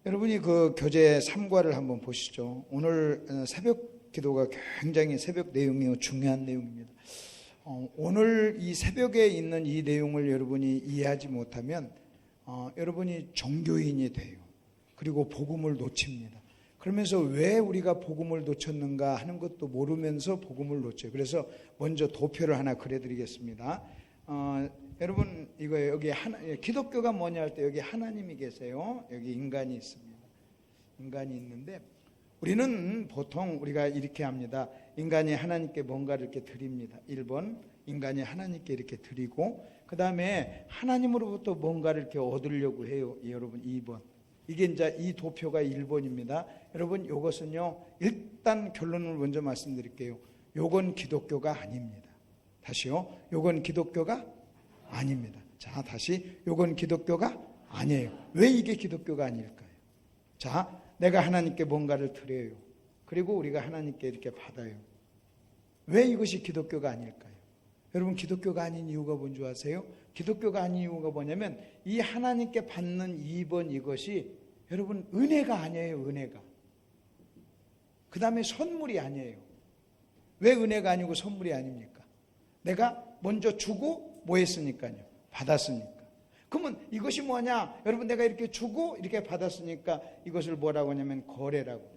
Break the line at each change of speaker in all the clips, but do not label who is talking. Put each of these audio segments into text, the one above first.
여러분이 그 교재 3과를 한번 보시죠. 오늘 새벽 기도가 굉장히 새벽 내용이 중요한 내용입니다. 오늘 이 새벽에 있는 이 내용을 여러분이 이해하지 못하면 여러분이 종교인이 돼요. 그리고 복음을 놓칩니다. 그러면서 왜 우리가 복음을 놓쳤는가 하는 것도 모르면서 복음을 놓쳐요. 그래서 먼저 도표를 하나 그려드리겠습니다. 여러분 이거 여기 기독교가 뭐냐 할 때 여기 하나님이 계세요. 여기 인간이 있습니다. 인간이 있는데 우리는 보통 우리가 이렇게 합니다. 인간이 하나님께 뭔가를 이렇게 드립니다. 1번 인간이 하나님께 이렇게 드리고 그 다음에 하나님으로부터 뭔가를 이렇게 얻으려고 해요. 여러분 2번 이게 이제 이 도표가 1번입니다. 여러분 이것은요 일단 결론을 먼저 말씀드릴게요. 요건 기독교가 아닙니다. 다시요. 요건 기독교가 아닙니다. 자, 다시 요건 기독교가 아니에요. 왜 이게 기독교가 아닐까요? 자, 내가 하나님께 뭔가를 드려요. 그리고 우리가 하나님께 이렇게 받아요. 왜 이것이 기독교가 아닐까요? 여러분 기독교가 아닌 이유가 뭔지 아세요? 기독교가 아닌 이유가 뭐냐면 이 하나님께 받는 2번 이것이 여러분 은혜가 아니에요. 은혜가. 그 다음에 선물이 아니에요. 왜 은혜가 아니고 선물이 아닙니까? 내가 먼저 주고 뭐 했으니까요? 받았으니까. 그러면 이것이 뭐냐? 여러분 내가 이렇게 주고 이렇게 받았으니까 이것을 뭐라고 하냐면 거래라고.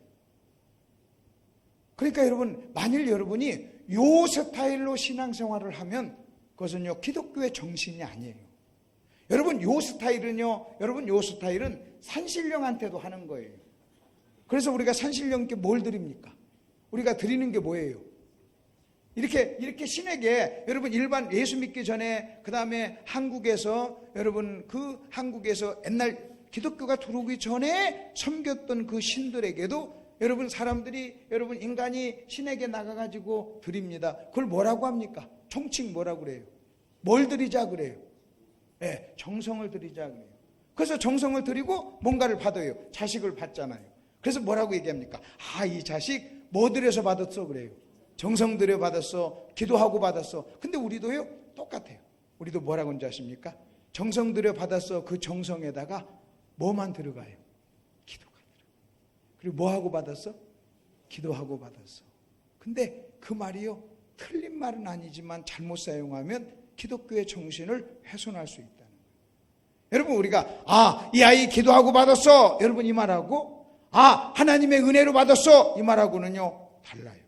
그러니까 여러분 만일 여러분이 요 스타일로 신앙생활을 하면 그것은요 기독교의 정신이 아니에요. 여러분 요 스타일은요 여러분 요 스타일은 산신령한테도 하는 거예요. 그래서 우리가 산신령께 뭘 드립니까? 우리가 드리는 게 뭐예요? 이렇게 신에게 여러분 일반 예수 믿기 전에 그 다음에 한국에서 여러분 그 한국에서 옛날 기독교가 들어오기 전에 섬겼던 그 신들에게도 여러분 사람들이 여러분 인간이 신에게 나가가지고 드립니다. 그걸 뭐라고 합니까? 총칭 뭐라고 그래요? 뭘 드리자 그래요? 네, 정성을 드리자 그래요. 그래서 정성을 드리고 뭔가를 받아요. 자식을 받잖아요. 그래서 뭐라고 얘기합니까? 이 자식 뭐 드려서 받았어 그래요. 정성 들여 받았어. 기도하고 받았어. 근데 우리도요 똑같아요. 우리도 뭐라고 하는지 아십니까? 정성 들여 받았어. 그 정성에다가 뭐만 들어가요? 기도가 들어가요. 그리고 뭐하고 받았어? 기도하고 받았어. 근데 그 말이요 틀린 말은 아니지만 잘못 사용하면 기독교의 정신을 훼손할 수 있다는 거예요. 여러분 우리가 이 아이 기도하고 받았어. 여러분 이 말하고 하나님의 은혜로 받았어. 이 말하고는요 달라요.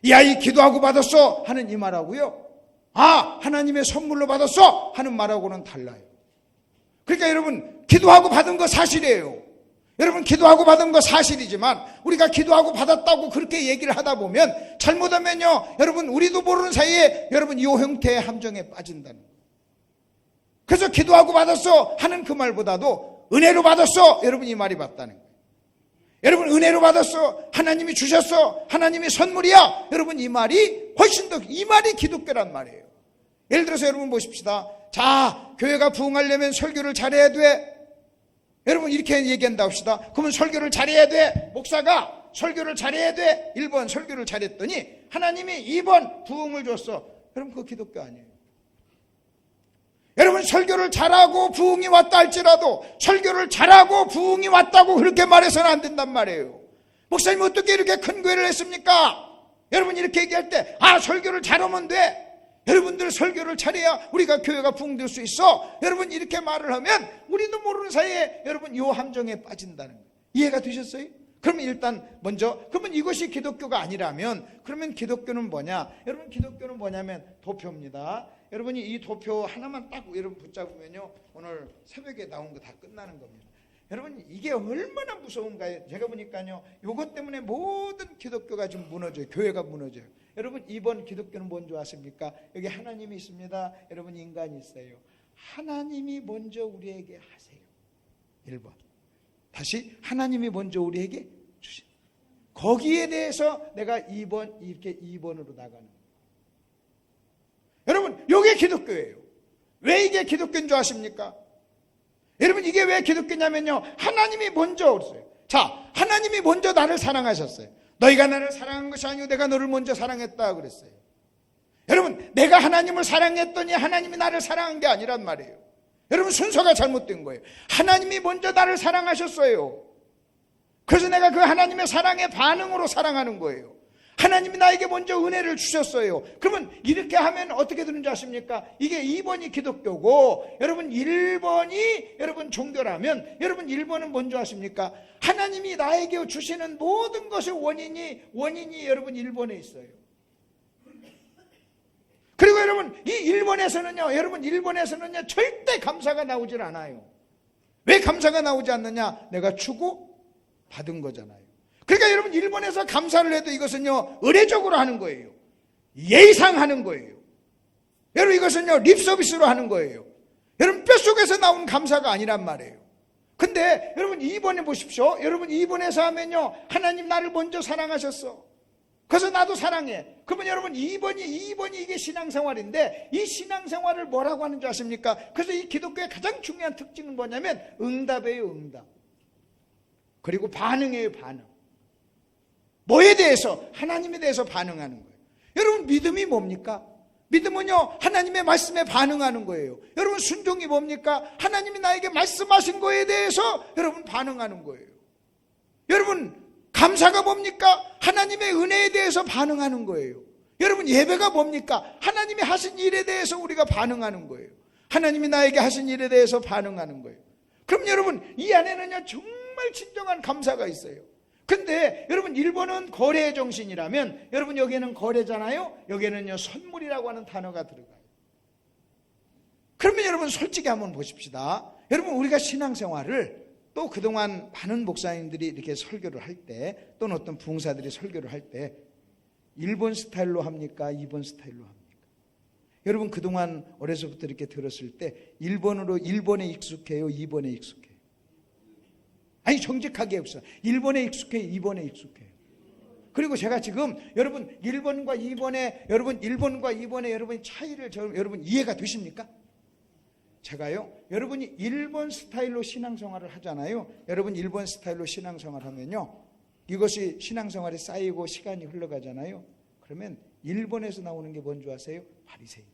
이 아이 기도하고 받았어 하는 이 말하고요 하나님의 선물로 받았어 하는 말하고는 달라요. 그러니까 여러분 기도하고 받은 거 사실이에요. 여러분 기도하고 받은 거 사실이지만 우리가 기도하고 받았다고 그렇게 얘기를 하다 보면 잘못하면요 여러분 우리도 모르는 사이에 여러분 이 형태의 함정에 빠진다는 거예요. 그래서 기도하고 받았어 하는 그 말보다도 은혜로 받았어 여러분 이 말이 맞다는 거예요. 여러분 은혜로 받았어. 하나님이 주셨어. 하나님이 선물이야. 여러분 이 말이 훨씬 더 이 말이 기독교란 말이에요. 예를 들어서 여러분 보십시다. 자, 교회가 부흥하려면 설교를 잘해야 돼. 여러분 이렇게 얘기한다고 합시다. 그러면 설교를 잘해야 돼. 목사가 설교를 잘해야 돼. 1번 설교를 잘했더니 하나님이 2번 부흥을 줬어. 여러분 그거 기독교 아니에요. 여러분 설교를 잘하고 부흥이 왔다 할지라도 설교를 잘하고 부흥이 왔다고 그렇게 말해서는 안 된단 말이에요. 목사님 어떻게 이렇게 큰 교회를 했습니까? 여러분 이렇게 얘기할 때 설교를 잘하면 돼. 여러분들 설교를 잘해야 우리가 교회가 부흥될 수 있어. 여러분 이렇게 말을 하면 우리도 모르는 사이에 여러분 이 함정에 빠진다는 거예요. 이해가 되셨어요? 그러면 일단 먼저 그러면 이것이 기독교가 아니라면 그러면 기독교는 뭐냐? 여러분 기독교는 뭐냐면 도표입니다. 여러분이 이 도표 하나만 딱 여러분 붙잡으면요 오늘 새벽에 나온 거 다 끝나는 겁니다. 여러분 이게 얼마나 무서운가요? 제가 보니까요 이것 때문에 모든 기독교가 좀 무너져요. 교회가 무너져요. 여러분 이번 기독교는 뭔지 아십니까? 여기 하나님이 있습니다. 여러분 인간이 있어요. 하나님이 먼저 우리에게 하세요. 1번 다시 하나님이 먼저 우리에게 주신 거기에 대해서 내가 2번 이렇게 2번으로 나가는 거예요. 여러분 이게 기독교예요. 왜 이게 기독교인 줄 아십니까? 여러분 이게 왜 기독교냐면요 하나님이 먼저 그랬어요. 자, 하나님이 먼저 나를 사랑하셨어요. 너희가 나를 사랑한 것이 아니고 내가 너를 먼저 사랑했다 그랬어요. 여러분 내가 하나님을 사랑했더니 하나님이 나를 사랑한 게 아니란 말이에요. 여러분 순서가 잘못된 거예요. 하나님이 먼저 나를 사랑하셨어요. 그래서 내가 그 하나님의 사랑의 반응으로 사랑하는 거예요. 하나님이 나에게 먼저 은혜를 주셨어요. 그러면 이렇게 하면 어떻게 되는 줄 아십니까? 이게 2번이 기독교고 여러분 1번이 여러분 종교라면 여러분 1번은 뭔지 아십니까? 하나님이 나에게 주시는 모든 것의 원인이 여러분 1번에 있어요. 그리고 여러분 이 1번에서는요 여러분 1번에서는요 절대 감사가 나오질 않아요. 왜 감사가 나오지 않느냐? 내가 주고 받은 거잖아요. 그러니까 여러분 1번에서 감사를 해도 이것은요 의례적으로 하는 거예요. 예의상 하는 거예요. 여러분 이것은요 립서비스로 하는 거예요. 여러분 뼛속에서 나온 감사가 아니란 말이에요. 근데 여러분 2번에 보십시오. 여러분 2번에서 하면요 하나님 나를 먼저 사랑하셨어. 그래서 나도 사랑해. 그러면 여러분 2번이 이게 신앙생활인데 이 신앙생활을 뭐라고 하는지 아십니까? 그래서 이 기독교의 가장 중요한 특징은 뭐냐면 응답이에요. 응답. 그리고 반응이에요. 반응. 뭐에 대해서? 하나님에 대해서 반응하는 거예요. 여러분 믿음이 뭡니까? 믿음은요 하나님의 말씀에 반응하는 거예요. 여러분 순종이 뭡니까? 하나님이 나에게 말씀하신 거에 대해서 여러분 반응하는 거예요. 여러분 감사가 뭡니까? 하나님의 은혜에 대해서 반응하는 거예요. 여러분 예배가 뭡니까? 하나님이 하신 일에 대해서 우리가 반응하는 거예요. 하나님이 나에게 하신 일에 대해서 반응하는 거예요. 그럼 여러분 이 안에는요 정말 진정한 감사가 있어요. 근데 여러분 1번은 거래의 정신이라면 여러분 여기에는 거래잖아요. 여기에는요 선물이라고 하는 단어가 들어가요. 그러면 여러분 솔직히 한번 보십시다. 여러분 우리가 신앙생활을 또 그동안 많은 목사님들이 이렇게 설교를 할 때 또는 어떤 부흥사들이 설교를 할 때 1번 스타일로 합니까? 2번 스타일로 합니까? 여러분 그동안 어려서부터 이렇게 들었을 때 1번에 익숙해요? 2번에 익숙해요? 아니 정직하게 해봅시다. 1번에 익숙해요? 2번에 익숙해요? 그리고 제가 지금 여러분 1번과 2번의 여러분 차이를 여러분 이해가 되십니까? 제가요 여러분이 1번 스타일로 신앙생활을 하잖아요. 여러분 1번 스타일로 신앙생활 하면요 이것이 신앙생활이 쌓이고 시간이 흘러가잖아요. 그러면 1번에서 나오는 게 뭔지 아세요? 바리새인.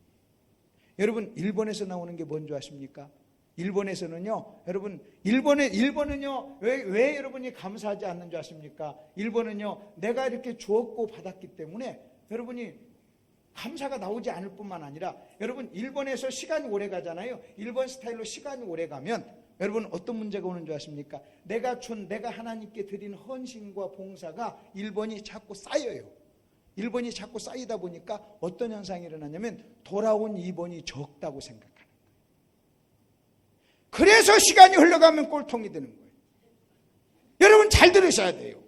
여러분 1번에서 나오는 게 뭔지 아십니까? 1번에서는요 여러분 1번은요 왜 여러분이 감사하지 않는 줄 아십니까? 1번은요 내가 이렇게 주었고 받았기 때문에 여러분이 감사가 나오지 않을 뿐만 아니라 여러분 1번에서 시간이 오래 가잖아요. 1번 스타일로 시간이 오래 가면 여러분 어떤 문제가 오는 줄 아십니까? 내가 하나님께 드린 헌신과 봉사가 1번이 자꾸 쌓여요. 1번이 자꾸 쌓이다 보니까 어떤 현상이 일어나냐면 돌아온 2번이 적다고 생각하는 거예요. 그래서 시간이 흘러가면 꼴통이 되는 거예요. 여러분 잘 들으셔야 돼요.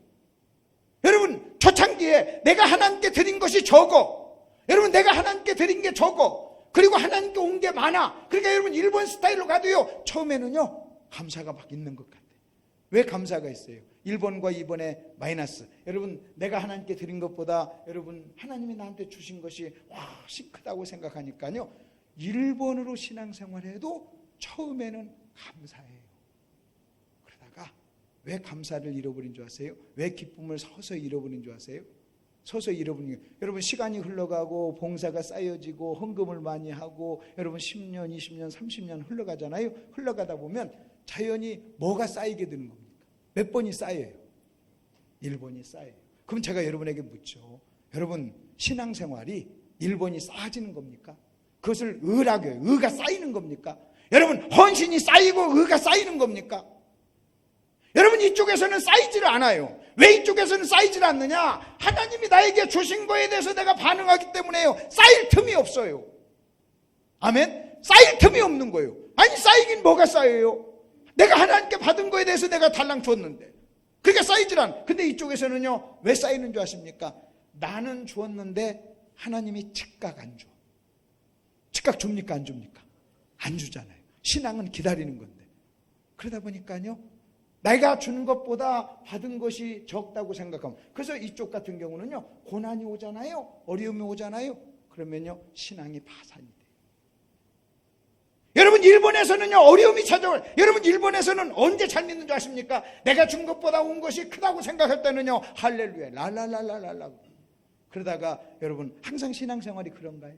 여러분 초창기에 내가 하나님께 드린 것이 적어. 여러분 내가 하나님께 드린 게 적어. 그리고 하나님께 온 게 많아. 그러니까 여러분 1번 스타일로 가도요 처음에는요 감사가 막 있는 것 같아요. 왜 감사가 있어요? 1번과 2번의 마이너스. 여러분 내가 하나님께 드린 것보다 여러분 하나님이 나한테 주신 것이 훨씬 크다고 생각하니까요 1번으로 신앙생활해도 처음에는 감사해요. 그러다가 왜 감사를 잃어버린 줄 아세요? 왜 기쁨을 서서히 잃어버린 줄 아세요? 서서히 잃어버린 거예요. 여러분 시간이 흘러가고 봉사가 쌓여지고 헌금을 많이 하고 여러분 10년, 20년, 30년 흘러가잖아요. 흘러가다 보면 자연히 뭐가 쌓이게 되는 겁니까? 몇 번이 쌓여요? 1번이 쌓여요. 그럼 제가 여러분에게 묻죠. 여러분 신앙생활이 1번이 쌓아지는 겁니까? 그것을 의라고 해요. 의가 쌓이는 겁니까? 여러분 헌신이 쌓이고 의가 쌓이는 겁니까? 여러분 이쪽에서는 쌓이지를 않아요. 왜 이쪽에서는 쌓이질 않느냐? 하나님이 나에게 주신 거에 대해서 내가 반응하기 때문에요. 쌓일 틈이 없어요. 아멘? 쌓일 틈이 없는 거예요. 아니 쌓이긴 뭐가 쌓여요? 내가 하나님께 받은 거에 대해서 내가 달랑 줬는데 그러니까 쌓이질 않아. 근데 이쪽에서는요 왜 쌓이는 줄 아십니까? 나는 주었는데 하나님이 즉각 안 줘. 즉각 줍니까 안 줍니까? 안 주잖아요. 신앙은 기다리는 건데. 그러다 보니까요 내가 주는 것보다 받은 것이 적다고 생각하면, 그래서 이쪽 같은 경우는요 고난이 오잖아요. 어려움이 오잖아요. 그러면요 신앙이 파산이 돼요. 여러분 일본에서는요 어려움이 찾아와요. 여러분 일본에서는 언제 잘 믿는 줄 아십니까? 내가 준 것보다 온 것이 크다고 생각할 때는요 할렐루야 랄랄랄랄랄라. 그러다가 여러분 항상 신앙생활이 그런가요?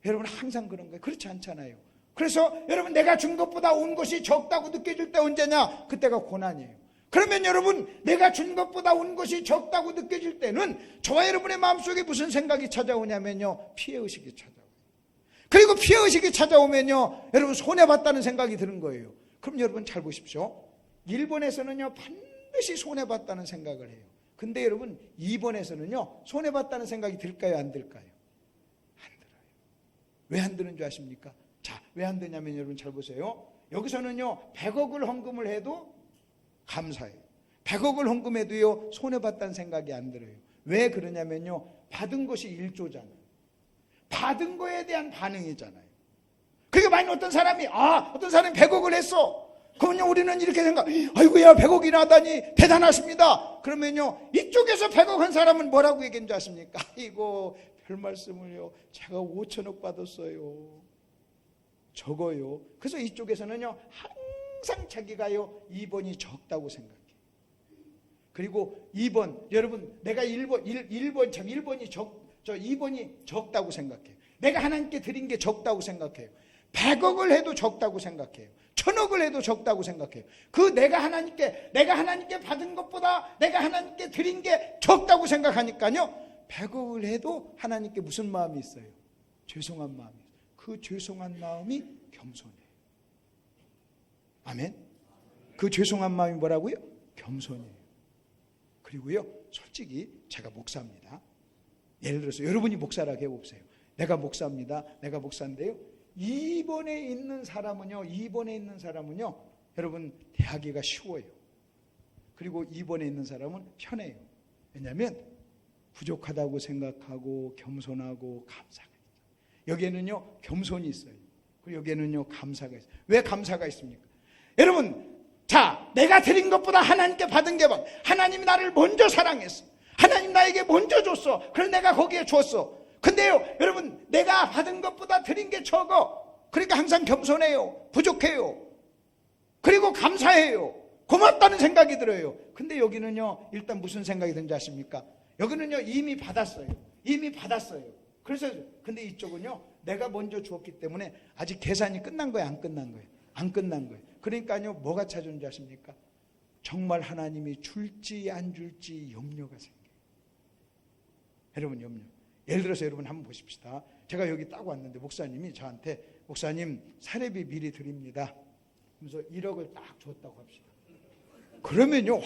여러분 항상 그런가요? 그렇지 않잖아요. 그래서 여러분 내가 준 것보다 온 것이 적다고 느껴질 때 언제냐? 그때가 고난이에요. 그러면 여러분 내가 준 것보다 온 것이 적다고 느껴질 때는 저와 여러분의 마음속에 무슨 생각이 찾아오냐면요, 피해의식이 찾아와요. 그리고 피해의식이 찾아오면요, 여러분 손해봤다는 생각이 드는 거예요. 그럼 여러분 잘 보십시오. 1번에서는요 반드시 손해봤다는 생각을 해요. 근데 여러분 2번에서는요 손해봤다는 생각이 들까요, 안 들까요? 안 들어요. 왜 안 드는 줄 아십니까? 자, 왜 안 되냐면 여러분 잘 보세요. 여기서는요 100억을 헌금을 해도 감사해요. 100억을 헌금해도요 손해봤다는 생각이 안 들어요. 왜 그러냐면요, 받은 것이 1조잖아요. 받은 거에 대한 반응이잖아요. 그러니까 만약 어떤 사람이 100억을 했어. 그러면요 우리는 이렇게 생각, 아이고야 100억이나 하다니 대단하십니다. 그러면요 이쪽에서 100억 한 사람은 뭐라고 얘기한 줄 아십니까? 아이고 별 말씀을요, 제가 5천억 받았어요. 적어요. 그래서 이쪽에서는요 항상 자기가요 2번이 적다고 생각해요. 그리고 2번, 여러분 내가 2번이 적다고 생각해요. 내가 하나님께 드린 게 적다고 생각해요. 100억을 해도 적다고 생각해요. 1000억을 해도 적다고 생각해요. 내가 하나님께 받은 것보다 내가 하나님께 드린 게 적다고 생각하니까요 100억을 해도 하나님께 무슨 마음이 있어요? 죄송한 마음이 있어요. 그 죄송한 마음이 겸손해요. 아멘. 그 죄송한 마음이 뭐라고요? 겸손이에요. 그리고요 솔직히 제가 목사입니다. 예를 들어서 여러분이 목사라고 해보세요. 내가 목사입니다. 내가 목사인데요 2번에 있는 사람은요 여러분 대하기가 쉬워요. 그리고 2번에 있는 사람은 편해요. 왜냐하면 부족하다고 생각하고 겸손하고 감사가 있어요. 여기에는요 겸손이 있어요. 그리고 여기에는요 감사가 있어요. 왜 감사가 있습니까? 여러분, 자, 내가 드린 것보다 하나님께 받은 게 많아. 하나님이 나를 먼저 사랑했어. 하나님 나에게 먼저 줬어. 그래서 내가 거기에 줬어. 근데요 여러분 내가 받은 것보다 드린 게 적어. 그러니까 항상 겸손해요. 부족해요. 그리고 감사해요. 고맙다는 생각이 들어요. 근데 여기는요 일단 무슨 생각이 드는지 아십니까? 여기는요 이미 받았어요. 그래서 근데 이쪽은요 내가 먼저 주었기 때문에 아직 계산이 끝난 거예요, 안 끝난 거예요? 안 끝난 거예요. 그러니까요 뭐가 찾아오는지 아십니까? 정말 하나님이 줄지 안 줄지 염려가 생겨요. 여러분 염려. 예를 들어서 여러분 한번 보십시다. 제가 여기 딱 왔는데 목사님이 저한테, 목사님 사례비 미리 드립니다. 그래서 1억을 딱 줬다고 합시다. 그러면요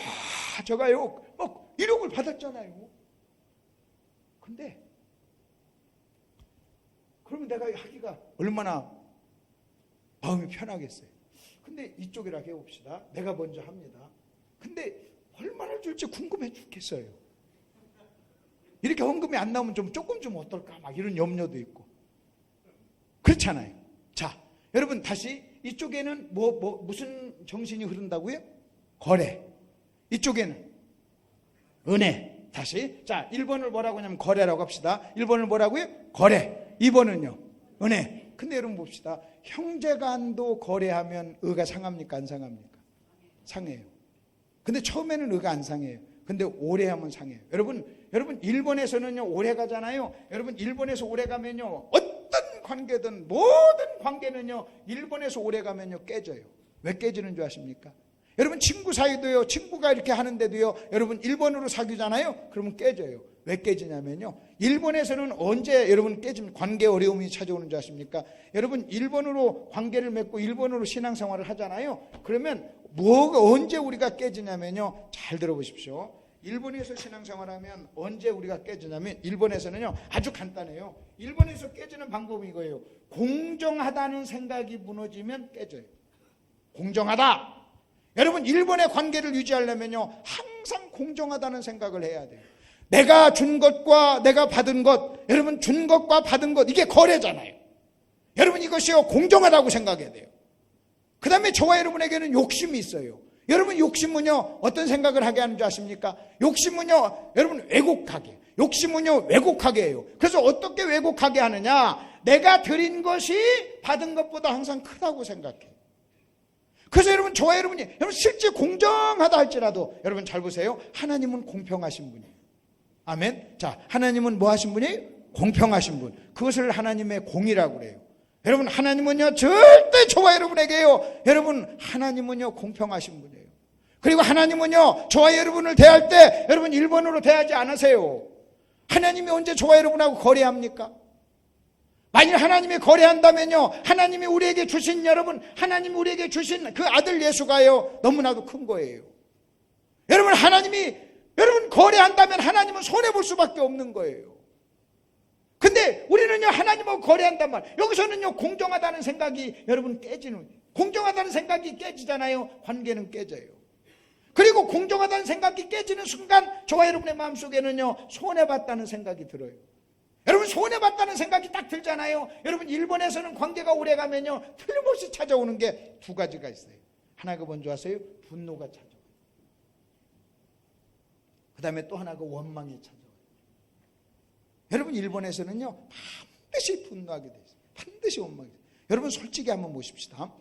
제가요 1억을 받았잖아요. 근데 그러면 내가 하기가 얼마나 마음이 편하겠어요. 근데 이쪽이라 해봅시다. 내가 먼저 합니다. 근데 얼마나 줄지 궁금해 죽겠어요. 이렇게 헌금이 안 나오면 조금 좀 어떨까 막 이런 염려도 있고 그렇잖아요. 자, 여러분 다시 이쪽에는 무슨 정신이 흐른다고요? 거래. 이쪽에는 은혜. 다시 자 1번을 뭐라고 하냐면 거래라고 합시다. 1번을 뭐라고요? 거래. 2번은요 은혜. 근데 여러분 봅시다. 형제간도 거래하면 의가 상합니까, 안 상합니까? 상해요. 근데 처음에는 의가 안 상해요. 근데 오래 하면 상해요. 여러분 1번에서는요 오래 가잖아요. 여러분 1번에서 오래 가면요 어떤 관계든 모든 관계는요 1번에서 오래 가면요 깨져요. 왜 깨지는 줄 아십니까? 여러분 친구 사이도요, 친구가 이렇게 하는데도요 여러분 1번으로 사귀잖아요. 그러면 깨져요. 왜 깨지냐면요 1번에서는 언제 여러분 깨지면 관계 어려움이 찾아오는 줄 아십니까? 여러분 1번으로 관계를 맺고 1번으로 신앙생활을 하잖아요. 그러면 언제 우리가 깨지냐면요, 잘 들어보십시오. 1번에서 신앙생활하면 언제 우리가 깨지냐면 1번에서는요 아주 간단해요. 1번에서 깨지는 방법이 이거예요. 공정하다는 생각이 무너지면 깨져요. 공정하다. 여러분 1번의 관계를 유지하려면요 항상 공정하다는 생각을 해야 돼요. 내가 준 것과 내가 받은 것, 여러분 준 것과 받은 것 이게 거래잖아요. 여러분 이것이요 공정하다고 생각해야 돼요. 그 다음에 저와 여러분에게는 욕심이 있어요. 여러분 욕심은요 어떤 생각을 하게 하는 줄 아십니까? 욕심은요 여러분 왜곡하게, 욕심은요 왜곡하게 해요. 그래서 어떻게 왜곡하게 하느냐? 내가 드린 것이 받은 것보다 항상 크다고 생각해요. 그래서 여러분 저와 여러분이 여러분 실제 공정하다 할지라도 여러분 잘 보세요. 하나님은 공평하신 분이에요. 아멘. 자, 하나님은 뭐 하신 분이에요? 공평하신 분. 그것을 하나님의 공이라고 그래요. 여러분 하나님은요 절대 저와 여러분에게요, 여러분 하나님은요 공평하신 분이에요. 그리고 하나님은요 저와 여러분을 대할 때 여러분 일본으로 대하지 않으세요. 하나님이 언제 저와 여러분하고 거래합니까? 만일 하나님이 거래한다면요, 하나님이 우리에게 주신, 여러분 하나님이 우리에게 주신 그 아들 예수가요 너무나도 큰 거예요. 여러분 하나님이 여러분 거래한다면 하나님은 손해볼 수밖에 없는 거예요. 근데 우리는요 하나님하고 거래한단 말, 여기서는요 공정하다는 생각이 여러분 깨지는, 공정하다는 생각이 깨지잖아요. 관계는 깨져요. 그리고 공정하다는 생각이 깨지는 순간 저와 여러분의 마음속에는요 손해봤다는 생각이 들어요. 여러분 손해봤다는 생각이 딱 들잖아요. 여러분 일본에서는 관계가 오래가면요 틀림없이 찾아오는 게 두 가지가 있어요. 하나가 뭔지 아세요? 분노가 찾아와요. 그 다음에 또 하나가 원망이 찾아와요. 여러분 일본에서는요 반드시 분노하게 돼 있어요. 반드시 원망이 돼요. 여러분 솔직히 한번 보십시다.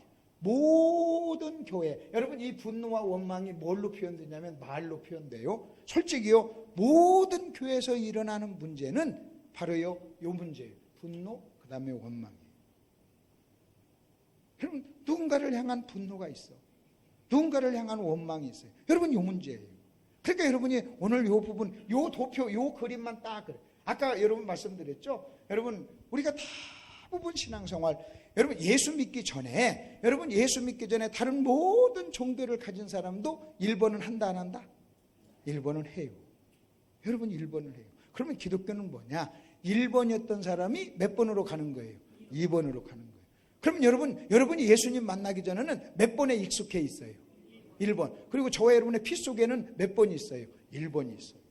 모든 교회, 여러분 이 분노와 원망이 뭘로 표현되냐면 말로 표현돼요. 솔직히요 모든 교회에서 일어나는 문제는 바로요 요 문제예요. 분노, 그 다음에 원망이에요. 여러분 누군가를 향한 분노가 있어, 누군가를 향한 원망이 있어요. 여러분 요 문제예요. 그러니까 여러분이 오늘 요 부분, 요 도표, 요 그림만 딱 그래. 아까 여러분 말씀드렸죠. 여러분 우리가 대부분 신앙생활, 여러분 예수 믿기 전에, 여러분 예수 믿기 전에 다른 모든 종교를 가진 사람도 1번은 한다 안 한다? 1번은 해요. 여러분 1번을 해요. 그러면 기독교는 뭐냐? 1번이었던 사람이 몇 번으로 가는 거예요? 2번으로 가는 거예요. 그럼 여러분이 예수님 만나기 전에는 몇 번에 익숙해 있어요? 1번. 그리고 저와 여러분의 피 속에는 몇 번이 있어요? 1번이 있어요.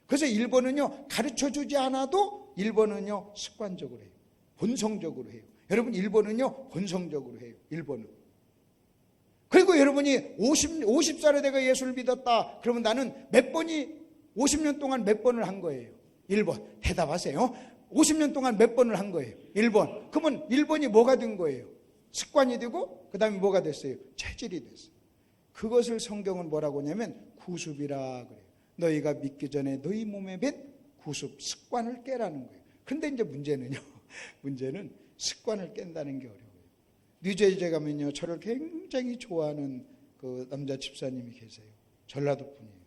그래서 1번은요 가르쳐주지 않아도 1번은요 습관적으로 해요. 본성적으로 해요. 여러분 1번은요 본성적으로 해요. 1번은. 그리고 여러분이 50살에 내가 예수를 믿었다. 그러면 나는 몇 번이 50년 동안 몇 번을 한 거예요? 1번. 대답하세요. 50년 동안 몇 번을 한 거예요? 1번. 그러면 1번이 뭐가 된 거예요? 습관이 되고 그 다음에 뭐가 됐어요? 체질이 됐어요. 그것을 성경은 뭐라고 하냐면 구습이라 그래요. 너희가 믿기 전에 너희 몸에 밴 구습, 습관을 깨라는 거예요. 근데 이제 문제는요, 문제는 습관을 깬다는 게 어려워요. 뉴저지에 가면요 저를 굉장히 좋아하는 그 남자 집사님이 계세요. 전라도 분이에요.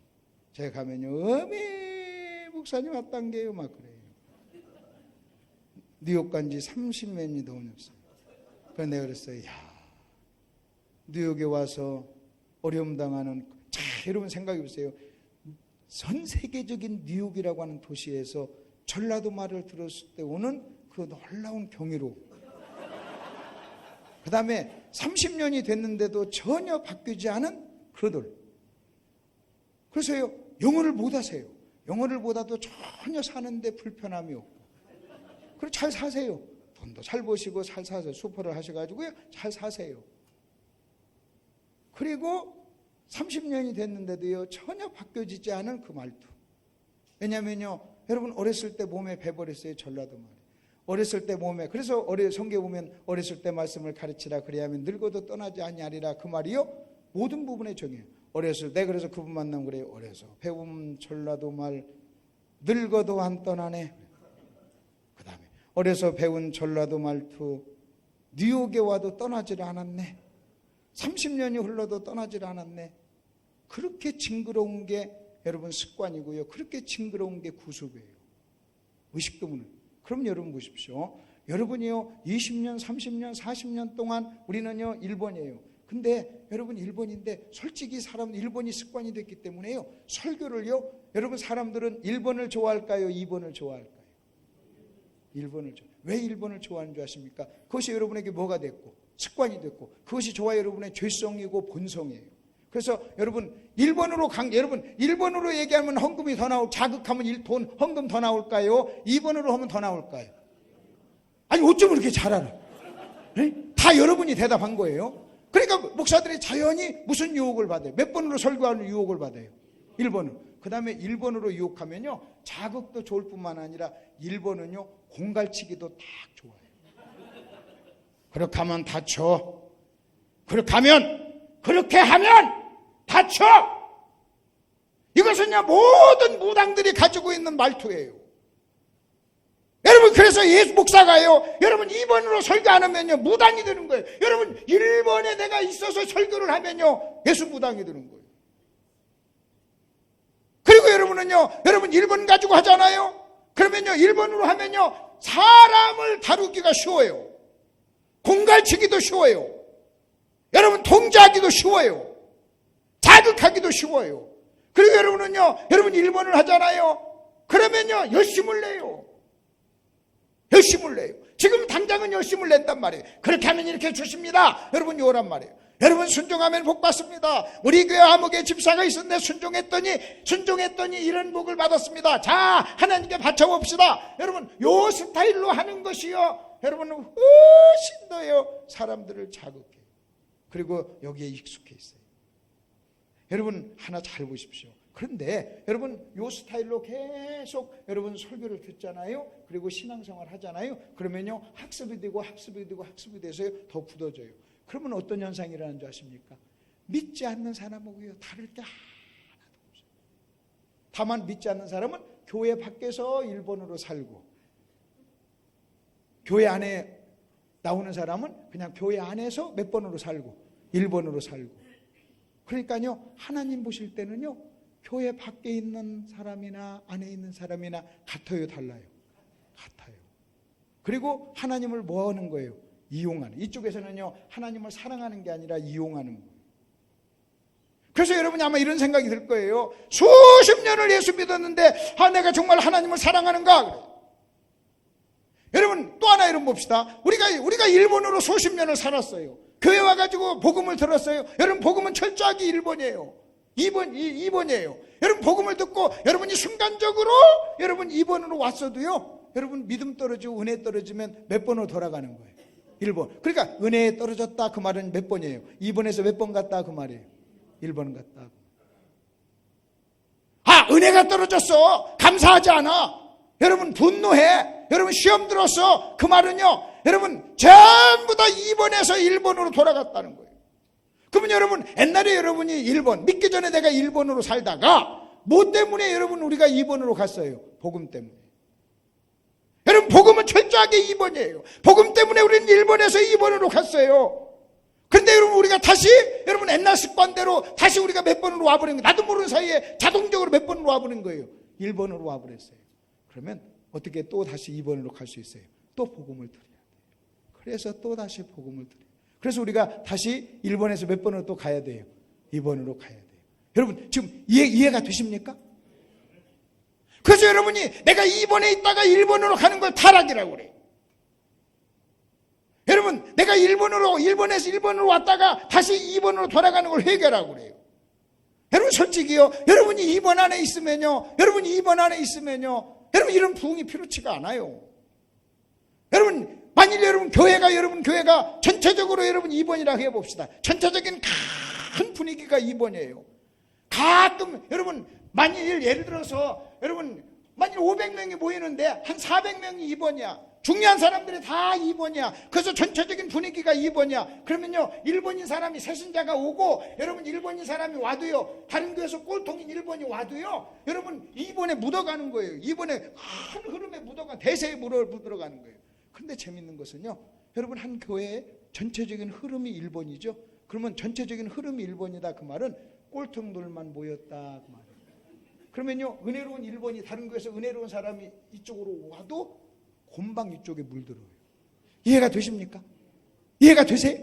제가 가면요 목사님 왔단 게요 막 그래요. 뉴욕 간 지 30몇 년이 넘었어요. 그래서 내가 그랬어요. 야, 뉴욕에 와서 어려움 당하는, 자 여러분 생각해 보세요. 전 세계적인 뉴욕이라고 하는 도시에서 전라도 말을 들었을 때 오는 그 놀라운 경이로, 그 다음에 30년이 됐는데도 전혀 바뀌지 않은 그들. 그래서요 영어를 못 하세요. 영어를 못해도 전혀 사는데 불편함이 없고, 그리고 잘 사세요. 돈도 잘 버시고 잘 사세요. 슈퍼를 하셔가지고요 잘 사세요. 그리고 30년이 됐는데도요 전혀 바뀌어지지 않은 그 말투. 왜냐면요 여러분 어렸을 때 몸에 배버렸어요. 전라도 말이 어렸을 때 몸에. 그래서 성경에 보면 어렸을 때 말씀을 가르치라 그래야면 늙어도 떠나지 아니하리라, 그 말이요 모든 부분에 정해요. 어렸을 때. 그래서 그분 만나면 그래요. 어려서 배운 전라도 말 늙어도 안 떠나네. 그 다음에 어려서 배운 전라도 말투 뉴욕에 와도 떠나질 않았네. 30년이 흘러도 떠나질 않았네. 그렇게 징그러운 게 여러분 습관이고요. 그렇게 징그러운 게 구습이에요. 의식도 무는. 그럼 여러분 보십시오. 여러분이요 20년, 30년, 40년 동안 우리는요 1번이에요. 근데 여러분 1번인데 솔직히 사람은 1번이 습관이 됐기 때문에요. 설교를요 여러분 사람들은 1번을 좋아할까요? 2번을 좋아할까요? 1번을 좋아. 왜 1번을 좋아하는 줄 아십니까? 그것이 여러분에게 뭐가 됐고 습관이 됐고 그것이 저와 여러분의 죄성이고 본성이에요. 그래서 여러분 1번으로 여러분 1번으로 얘기하면 헌금이 더 나올, 자극하면 돈 헌금 더 나올까요? 2번으로 하면 더 나올까요? 아니 어쩜 그렇게 잘 알아? 네? 다 여러분이 대답한 거예요. 그러니까 목사들이 자연히 무슨 유혹을 받아요? 몇 번으로 설교하는 유혹을 받아요? 1번은. 그 다음에 1번으로 유혹하면요 자극도 좋을 뿐만 아니라 1번은요 공갈치기도 딱 좋아요. 그렇게 하면 다쳐. 그렇게 하면 다쳐. 이것은요 모든 무당들이 가지고 있는 말투예요. 여러분, 그래서 예수 목사가요, 여러분 일본어로 설교 안 하면요 무당이 되는 거예요. 여러분, 일본에 내가 있어서 설교를 하면요 예수 무당이 되는 거예요. 그리고 여러분은요, 여러분 일본 가지고 하잖아요. 그러면요 일본어로 하면요 사람을 다루기가 쉬워요. 공갈치기도 쉬워요. 여러분 통제하기도 쉬워요. 자극하기도 쉬워요. 그리고 여러분은요, 여러분 일본을 하잖아요. 그러면요 열심을 내요. 열심을 내요. 지금 당장은 열심을 낸단 말이에요. 그렇게 하면 이렇게 주십니다. 여러분 요란 말이에요. 여러분 순종하면 복 받습니다. 우리 교회 암흑의 집사가 있었는데 순종했더니 이런 복을 받았습니다. 자, 하나님께 바쳐봅시다. 여러분 요 스타일로 하는 것이요, 여러분은 훨씬 더요 사람들을 자극해요. 그리고 여기에 익숙해 있어요. 여러분 하나 잘 보십시오. 그런데 여러분 요 스타일로 계속 여러분 설교를 듣잖아요. 그리고 신앙생활 하잖아요. 그러면요 학습이 되고 돼서요 더 굳어져요. 그러면 어떤 현상이 일어나는 줄 아십니까? 믿지 않는 사람하고요 다를 게 하나도 없어요. 다만 믿지 않는 사람은 교회 밖에서 일본어로 살고, 교회 안에 나오는 사람은 그냥 교회 안에서 몇 번으로 살고 일본어로 살고. 그러니까요 하나님 보실 때는요 교회 밖에 있는 사람이나 안에 있는 사람이나 같아요, 달라요? 같아요. 그리고 하나님을 뭐 하는 거예요? 이용하는. 이쪽에서는요 하나님을 사랑하는 게 아니라 이용하는 거예요. 그래서 여러분이 아마 이런 생각이 들 거예요. 수십 년을 예수 믿었는데 내가 정말 하나님을 사랑하는가? 그래요. 여러분 또 하나 이런 봅시다. 우리가 일본으로 수십 년을 살았어요. 교회 와가지고 복음을 들었어요. 여러분 복음은 철저하게 일본이에요. 2번이에요. 여러분 복음을 듣고 여러분이 순간적으로 여러분 2번으로 왔어도요, 여러분 믿음 떨어지고 은혜 떨어지면 몇 번으로 돌아가는 거예요. 1번. 그러니까 은혜에 떨어졌다 그 말은 몇 번이에요? 2번에서 몇 번 갔다 그 말이에요? 1번 갔다. 은혜가 떨어졌어. 감사하지 않아. 여러분 분노해. 여러분 시험 들었어. 그 말은요, 여러분 전부 다 2번에서 1번으로 돌아갔다는 거예요. 그러면 여러분 옛날에 여러분이 1번, 믿기 전에 내가 1번으로 살다가 뭐 때문에 여러분 우리가 2번으로 갔어요? 복음 때문에. 여러분 복음은 철저하게 2번이에요. 복음 때문에 우리는 1번에서 2번으로 갔어요. 그런데 여러분 우리가 다시 여러분 옛날 습관대로 다시 우리가 몇 번으로 와버린 거예요. 나도 모르는 사이에 자동적으로 몇 번으로 와버린 거예요. 1번으로 와버렸어요. 그러면 어떻게 또 다시 2번으로 갈 수 있어요? 또 복음을 드려야 돼요. 그래서 또 다시 복음을 드려요. 그래서 우리가 다시 1번에서 몇 번으로 또 가야 돼요? 2번으로 가야 돼요. 여러분 지금 이해가 되십니까? 그래서 여러분이 내가 2번에 있다가 1번으로 가는 걸 타락이라고 그래요. 여러분 내가 1번에서 1번으로 왔다가 다시 2번으로 돌아가는 걸 회개라고 그래요. 여러분 솔직히요, 여러분이 2번 안에 있으면요, 여러분 이런 부흥이 필요치가 않아요. 여러분 만일 여러분 교회가 전체적으로 여러분 2번이라고 해봅시다. 전체적인 큰 분위기가 2번이에요. 가끔 여러분 만일 예를 들어서 여러분 만일 500명이 모이는데 한 400명이 2번이야. 중요한 사람들이 다 2번이야. 그래서 전체적인 분위기가 2번이야. 그러면요 1번인 사람이 새신자가 오고 여러분 1번인 사람이 와도요, 다른 교회에서 꼴통인 1번이 와도요, 여러분 2번에 묻어가는 거예요. 2번에 큰 흐름에 대세에 묻어가는 거예요. 그런데 재밌는 것은요, 여러분 한 교회의 전체적인 흐름이 1번이죠. 그러면 전체적인 흐름이 1번이다 그 말은 꼴통들만 모였다 그 말이에요. 그러면요 은혜로운 1번이 다른 교회에서 은혜로운 사람이 이쪽으로 와도 곰방 이쪽에 물들어요. 이해가 되십니까? 이해가 되세요?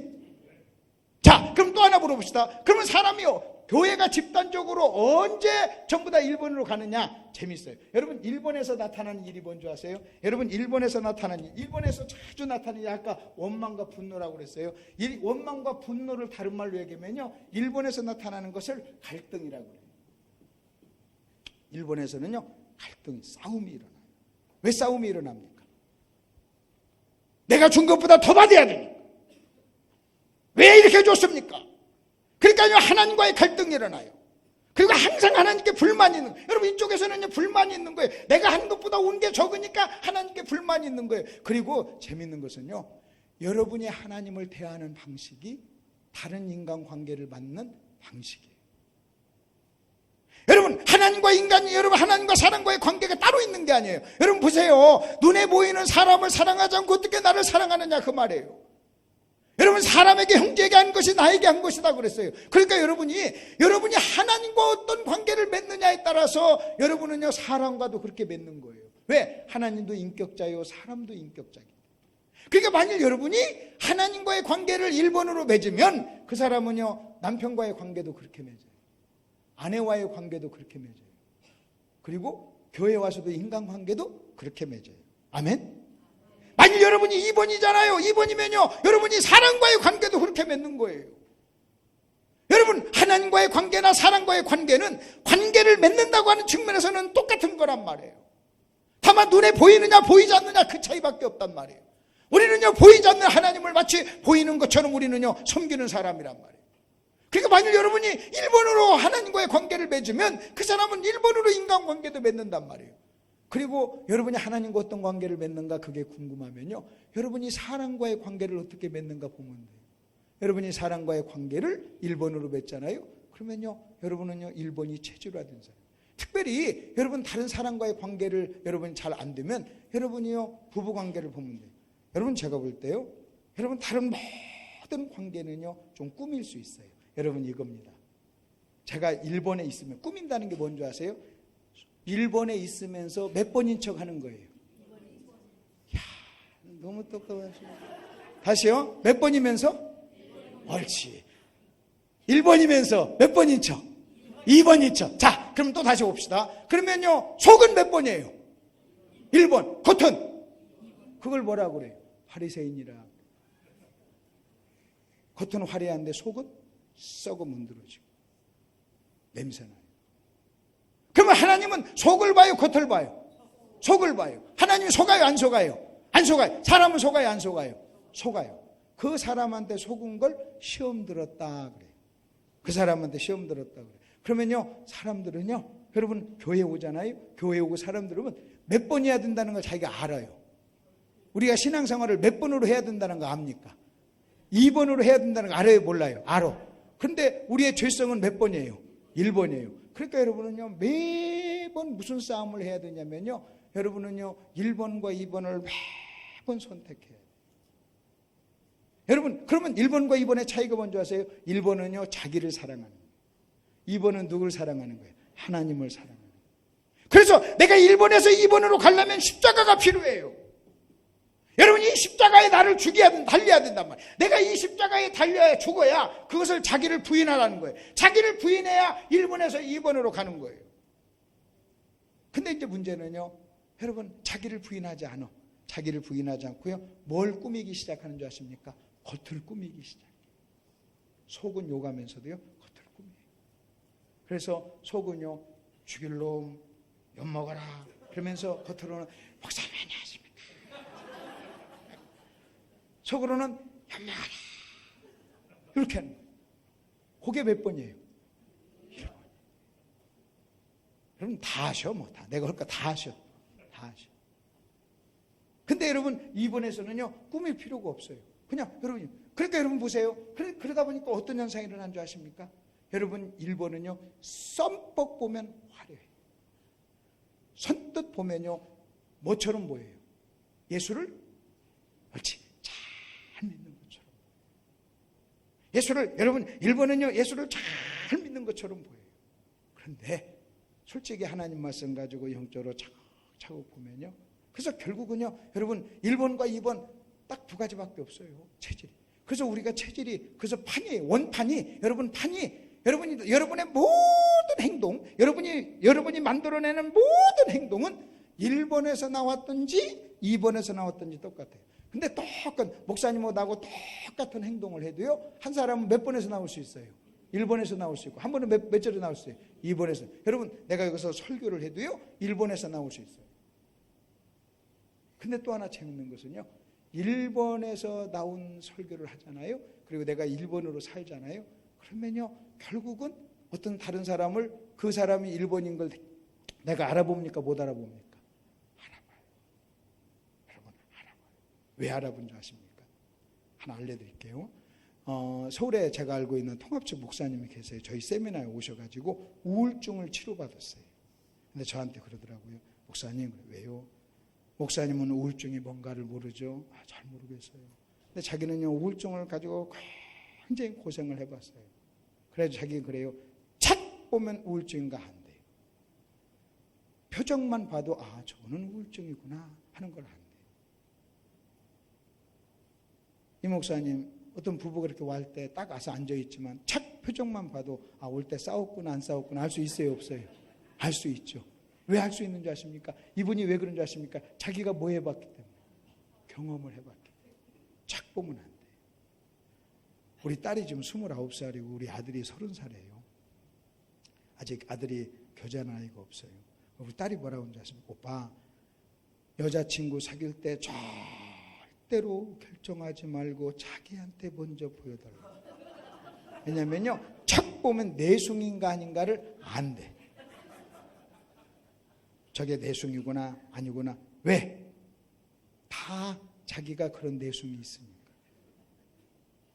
자, 그럼 또 하나 물어봅시다. 그러면 사람이요, 교회가 집단적으로 언제 전부 다 1번으로 가느냐? 재밌어요. 여러분 1번에서 나타나는 일이 뭔지 아세요? 여러분 1번에서 나타나는 일, 1번에서 자주 나타나는 일, 아까 원망과 분노라고 그랬어요. 원망과 분노를 다른 말로 얘기하면요, 1번에서 나타나는 것을 갈등이라고 그래요. 1번에서는요 갈등이, 싸움이 일어나요. 왜 싸움이 일어납니까? 내가 준 것보다 더 받아야 되니까. 왜 이렇게 줬습니까? 그러니까요 하나님과의 갈등이 일어나요. 그리고 항상 하나님께 불만이 있는 거예요. 여러분 이쪽에서는 불만이 있는 거예요. 내가 한 것보다 온 게 적으니까 하나님께 불만이 있는 거예요. 그리고 재밌는 것은요, 여러분이 하나님을 대하는 방식이 다른 인간관계를 맞는 방식이에요. 여러분 하나님과 인간이, 여러분, 하나님과 사람과의 관계가 따로 있는 게 아니에요. 여러분 보세요. 눈에 보이는 사람을 사랑하지 않고 어떻게 나를 사랑하느냐, 그 말이에요. 여러분, 사람에게, 형제에게 한 것이 나에게 한 것이다 그랬어요. 그러니까 여러분이 하나님과 어떤 관계를 맺느냐에 따라서 여러분은요, 사람과도 그렇게 맺는 거예요. 왜? 하나님도 인격자요, 사람도 인격자예요. 그러니까 만일 여러분이 하나님과의 관계를 1번으로 맺으면 그 사람은요, 남편과의 관계도 그렇게 맺어요. 아내와의 관계도 그렇게 맺어요. 그리고 교회 와서도 인간관계도 그렇게 맺어요. 아멘? 만일 여러분이 2번이잖아요. 2번이면요, 여러분이 사람과의 관계도 그렇게 맺는 거예요. 여러분, 하나님과의 관계나 사람과의 관계는 관계를 맺는다고 하는 측면에서는 똑같은 거란 말이에요. 다만 눈에 보이느냐 보이지 않느냐 그 차이밖에 없단 말이에요. 우리는요, 보이지 않는 하나님을 마치 보이는 것처럼 우리는요, 섬기는 사람이란 말이에요. 그러니까 만일 여러분이 1번으로 하나님과의 관계를 맺으면 그 사람은 1번으로 인간관계도 맺는단 말이에요. 그리고 여러분이 하나님과 어떤 관계를 맺는가 그게 궁금하면요, 여러분이 사람과의 관계를 어떻게 맺는가 보면 돼요. 여러분이 사람과의 관계를 1번으로 맺잖아요. 그러면요, 여러분은요, 1번이 체질화된 사람. 특별히 여러분 다른 사람과의 관계를 여러분이 잘 안 되면 여러분이요, 부부 관계를 보면 돼요. 여러분, 제가 볼 때요, 여러분 다른 모든 관계는요, 좀 꾸밀 수 있어요. 여러분, 이겁니다. 제가 1번에 있으면, 꾸민다는 게 뭔지 아세요? 1번에 있으면서 몇 번인 척 하는 거예요. 이야, 너무 똑똑하시네. 다시요. 몇 번이면서? 옳지. 1번이면서 몇 번인 척? 2번인 척. 자, 그럼 또 다시 봅시다. 그러면요, 속은 몇 번이에요? 1번. 겉은? 그걸 뭐라고 그래요? 바리새인이라. 겉은 화려한데 속은 썩어 문드러지고 냄새나요. 그러면 하나님은 속을 봐요, 겉을 봐요? 속을 봐요. 하나님이 속아요, 안 속아요? 안 속아요. 사람은 속아요, 안 속아요? 속아요. 그 사람한테 속은 걸 시험 들었다 그래요. 그 사람한테 시험 들었다 그래요. 그러면요, 사람들은요, 여러분 교회 오잖아요. 교회 오고 사람들 오면 몇 번 해야 된다는 걸 자기가 알아요. 우리가 신앙생활을 몇 번으로 해야 된다는 거 압니까? 2번으로 해야 된다는 거 알아요, 몰라요? 알아. 그런데 우리의 죄성은 몇 번이에요? 1번이에요. 그러니까 여러분은요, 매번 무슨 싸움을 해야 되냐면요, 여러분은요, 1번과 2번을 매번 선택해야 돼요. 여러분, 그러면 1번과 2번의 차이가 뭔지 아세요? 1번은요, 자기를 사랑하는 거예요. 2번은 누굴 사랑하는 거예요? 하나님을 사랑하는 거예요. 그래서 내가 1번에서 2번으로 가려면 십자가가 필요해요. 여러분, 이 십자가에 나를 달려야 된단 말이에요. 내가 이 십자가에 달려야, 죽어야 그것을 자기를 부인하라는 거예요. 자기를 부인해야 1번에서 2번으로 가는 거예요. 근데 이제 문제는요, 여러분, 자기를 부인하지 않아. 자기를 부인하지 않고요, 뭘 꾸미기 시작하는 줄 아십니까? 겉을 꾸미기 시작해요. 속은 욕하면서도요, 겉을 꾸며요. 그래서 속은요, 죽일 놈, 엿먹어라 그러면서 겉으로는 목사님 안녕하십니까, 속으로는 엿먹어라 이렇게 하는 거예요. 그게 몇 번이에요? 1번. 여러분 다 하셔. 뭐 다 내가 할까 다 하셔. 다 하셔. 근데 여러분 2번에서는요, 꾸밀 필요가 없어요. 그냥 여러분이. 그러니까 여러분 보세요. 그러다 보니까 어떤 현상이 일어난 줄 아십니까? 여러분 1번은요, 썸뻑 보면 화려해요. 선뜻 보면요, 뭐처럼 보여요? 예수를 옳지, 잘 믿는 것처럼. 예수를, 여러분 1번은요, 예수를 잘 믿는 것처럼 보여요. 그런데 솔직히 하나님 말씀 가지고 영적으로 차곡차곡 보면요, 그래서 결국은요, 여러분 1번과 2번 딱 두 가지밖에 없어요, 체질이. 그래서 우리가 체질이, 그래서 판이에요. 원판이, 여러분 판이, 여러분의 모든 행동, 여러분이 만들어내는 모든 행동은 1번에서 나왔든지 2번에서 나왔든지 똑같아요. 근데 목사님하고 나하고 똑같은 행동을 해도요, 한 사람은 몇 번에서 나올 수 있어요? 1번에서 나올 수 있고, 한 번은 몇 절에 나올 수 있어요? 2번에서. 여러분, 내가 여기서 설교를 해도요, 1번에서 나올 수 있어요. 근데 또 하나 재밌는 것은요, 1번에서 나온 설교를 하잖아요. 그리고 내가 1번으로 살잖아요. 그러면요, 결국은 어떤 다른 사람을, 그 사람이 1번인 걸 내가 알아봅니까? 못 알아봅니까? 알아봐요. 여러분, 알아봐요. 왜 알아본 줄 아십니까? 하나 알려드릴게요. 서울에 제가 알고 있는 통합적 목사님이 계세요. 저희 세미나에 오셔가지고 우울증을 치료받았어요. 근데 저한테 그러더라고요. 목사님, 왜요? 목사님은 우울증이 뭔가를 모르죠? 잘 모르겠어요. 근데 자기는요, 우울증을 가지고 굉장히 고생을 해봤어요. 그래서 자기가 그래요. 착 보면 우울증인가 안 돼요. 표정만 봐도 저거는 우울증이구나 하는 걸 안 돼요. 이 목사님, 어떤 부부가 이렇게 올 때 딱 와서 앉아있지만 착 표정만 봐도 올 때 싸웠구나 안 싸웠구나 알 수 있어요 없어요? 알 수 있죠. 왜 알 수 있는 줄 아십니까? 이분이 왜 그런 줄 아십니까? 자기가 뭐 해봤기 때문에, 경험을 해봤기 때문에. 착 보면 안 돼요. 우리 딸이 지금 29살이고 우리 아들이 30살이에요. 아직 아들이 교제 나이가 없어요. 우리 딸이 뭐라고 하는지 아십니까? 오빠, 여자친구 사귈 때 절대로 결정하지 말고 자기한테 먼저 보여달라. 왜냐면요, 착 보면 내숭인가 아닌가를 안 돼. 저게 내숭이구나 아니구나. 왜? 다 자기가 그런 내숭이 있으니까.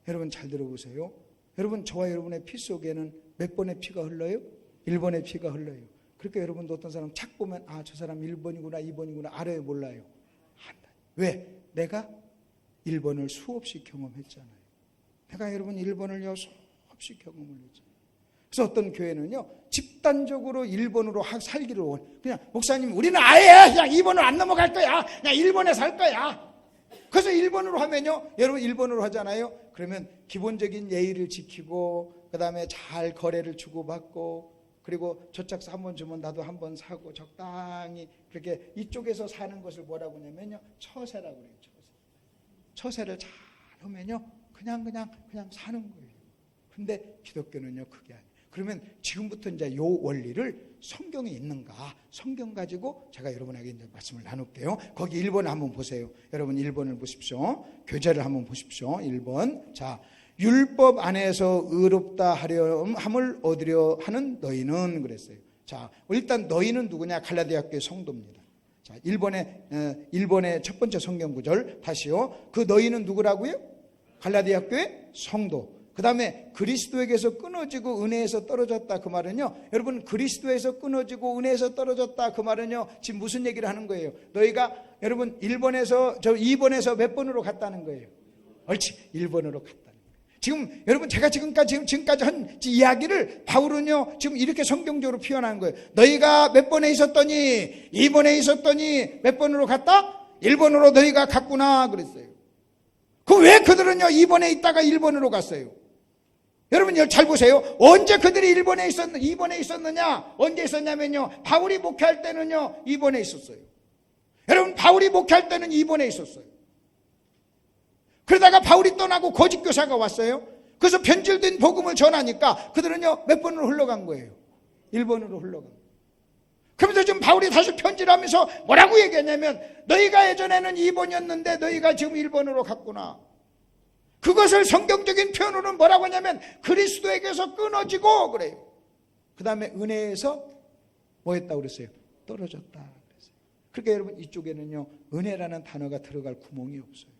여러분 잘 들어보세요. 여러분, 저와 여러분의 피 속에는 몇 번의 피가 흘러요? 1번의 피가 흘러요. 그러니까 여러분도 어떤 사람 착 보면 저 사람 1번이구나 2번이구나 알아요 몰라요? 안다. 왜? 내가 1번을 수없이 경험했잖아요. 내가 여러분 1번을요 수없이 경험을 했잖아요. 그래서 어떤 교회는요 집단적으로 1번으로 살기를 원해. 그냥 목사님 우리는 아예 그냥 2번을 안 넘어갈 거야. 그냥 1번에 살 거야. 그래서 1번으로 하면요, 여러분 1번으로 하잖아요. 그러면 기본적인 예의를 지키고 그 다음에 잘 거래를 주고받고, 그리고 저짝서 한 번 주면 나도 한 번 사고, 적당히 그렇게 이쪽에서 사는 것을 뭐라고 하냐면요 처세라고 그래요. 처세를 잘 하면요 그냥 사는 거예요. 근데 기독교는요 그게 아니에요. 그러면 지금부터 이제 요 원리를 성경에 있는가, 성경 가지고 제가 여러분에게 이제 말씀을 나눌게요. 거기 1번 한번 보세요. 여러분 1번을 보십시오. 교재를 한번 보십시오. 1번. 자, 율법 안에서 의롭다 함을 얻으려 하는 너희는 그랬어요. 자, 일단 너희는 누구냐? 갈라디아 교회 성도입니다. 자, 1번의 첫 번째 성경 구절 다시요. 그 너희는 누구라고요? 갈라디아 교회 성도. 그 다음에 그리스도에게서 끊어지고 은혜에서 떨어졌다. 그 말은요, 여러분 그리스도에서 끊어지고 은혜에서 떨어졌다. 그 말은요 지금 무슨 얘기를 하는 거예요? 너희가 여러분 2번에서 몇 번으로 갔다는 거예요? 옳지, 1번으로 갔다는 거예요. 지금 여러분 제가 지금까지 한 이야기를 바울은요 지금 이렇게 성경적으로 표현하는 거예요. 너희가 몇 번에 있었더니 2번에 있었더니 몇 번으로 갔다? 1번으로 너희가 갔구나 그랬어요. 그 왜 그들은요 2번에 있다가 1번으로 갔어요? 여러분 잘 보세요. 언제 그들이 2번에 있었느냐? 언제 있었냐면요, 바울이 목회할 때는요 2번에 있었어요. 여러분 바울이 목회할 때는 2번에 있었어요. 그러다가 바울이 떠나고 거짓 교사가 왔어요. 그래서 변질된 복음을 전하니까 그들은요 몇 번으로 흘러간 거예요? 1번으로 흘러간 거예요. 그러면서 지금 바울이 다시 편지하면서 뭐라고 얘기했냐면, 너희가 예전에는 2번이었는데 너희가 지금 1번으로 갔구나. 그것을 성경적인 표현으로는 뭐라고 하냐면 그리스도에게서 끊어지고 그래요. 그 다음에 은혜에서 뭐 했다고 그랬어요? 떨어졌다 그랬어요. 그러니까 여러분 이쪽에는요 은혜라는 단어가 들어갈 구멍이 없어요.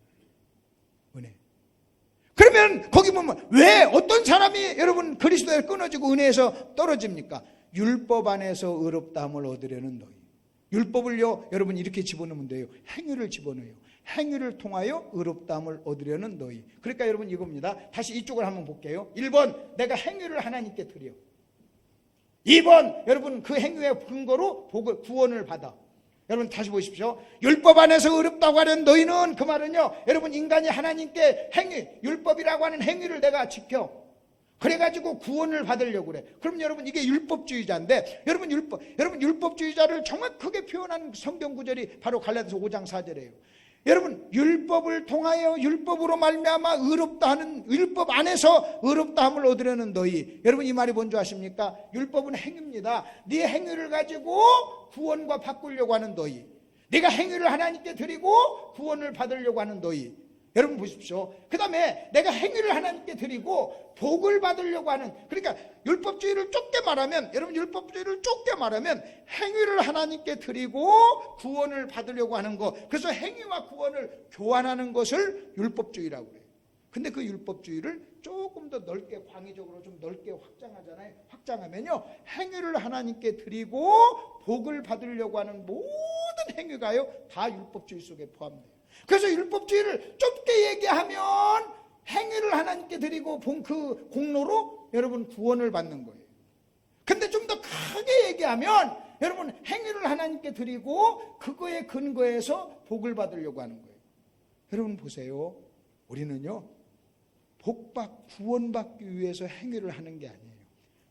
은혜. 그러면 거기 보면 왜 어떤 사람이 여러분 그리스도에 끊어지고 은혜에서 떨어집니까? 율법 안에서 의롭다함을 얻으려는 너희. 율법을요 여러분 이렇게 집어넣으면 돼요. 행위를 집어넣어요. 행위를 통하여 의롭다함을 얻으려는 너희. 그러니까 여러분 이겁니다. 다시 이쪽을 한번 볼게요. 1번, 내가 행위를 하나님께 드려. 2번, 여러분 그 행위의 근거로 구원을 받아. 여러분 다시 보십시오. 율법 안에서 의롭다고 하는 너희는, 그 말은요 여러분 인간이 하나님께 율법이라고 하는 행위를 내가 지켜. 그래가지고 구원을 받으려고 그래. 그럼 여러분 이게 율법주의자인데, 여러분 율법주의자를 정확하게 표현한 성경 구절이 바로 갈라디아서 5장 4절이에요. 여러분 율법을 통하여 율법으로 말미암아 의롭다 하는, 율법 안에서 의롭다함을 얻으려는 너희. 여러분 이 말이 뭔지 아십니까? 율법은 행위입니다. 네 행위를 가지고 구원과 바꾸려고 하는 너희. 네가 행위를 하나님께 드리고 구원을 받으려고 하는 너희. 여러분 보십시오. 그 다음에 내가 행위를 하나님께 드리고 복을 받으려고 하는, 그러니까 율법주의를 좁게 말하면, 여러분 율법주의를 좁게 말하면 행위를 하나님께 드리고 구원을 받으려고 하는 것, 그래서 행위와 구원을 교환하는 것을 율법주의라고 해요. 근데 그 율법주의를 조금 더 넓게 광의적으로 좀 넓게 확장하잖아요. 확장하면요, 행위를 하나님께 드리고 복을 받으려고 하는 모든 행위가요 다 율법주의 속에 포함돼요. 그래서 율법주의를 좁게 얘기하면 행위를 하나님께 드리고 본 그 공로로 여러분 구원을 받는 거예요. 근데 좀 더 크게 얘기하면 여러분 행위를 하나님께 드리고 그거에 근거해서 복을 받으려고 하는 거예요. 여러분 보세요. 우리는요 구원받기 위해서 행위를 하는 게 아니에요.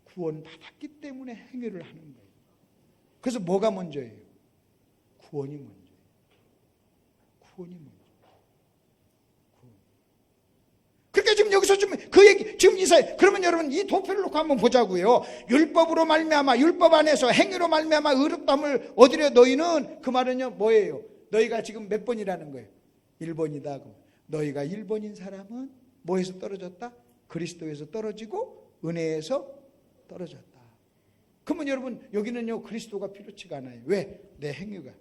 구원받았기 때문에 행위를 하는 거예요. 그래서 뭐가 먼저예요? 구원이 먼저예요. 구원이 먼저. 그러니까 지금 여기서 좀 그 얘기, 지금 이사야, 그러면 여러분 이 도표를 놓고 한번 보자고요. 율법으로 말미암아, 율법 안에서 행위로 말미암아 의롭다함을 얻으려 너희는, 그 말은요 뭐예요? 너희가 지금 몇 번이라는 거예요? 1번이다. 너희가 1번인 사람은 뭐에서 떨어졌다? 그리스도에서 떨어지고 은혜에서 떨어졌다. 그러면 여러분 여기는요 그리스도가 필요치가 않아요. 왜? 내 행위가.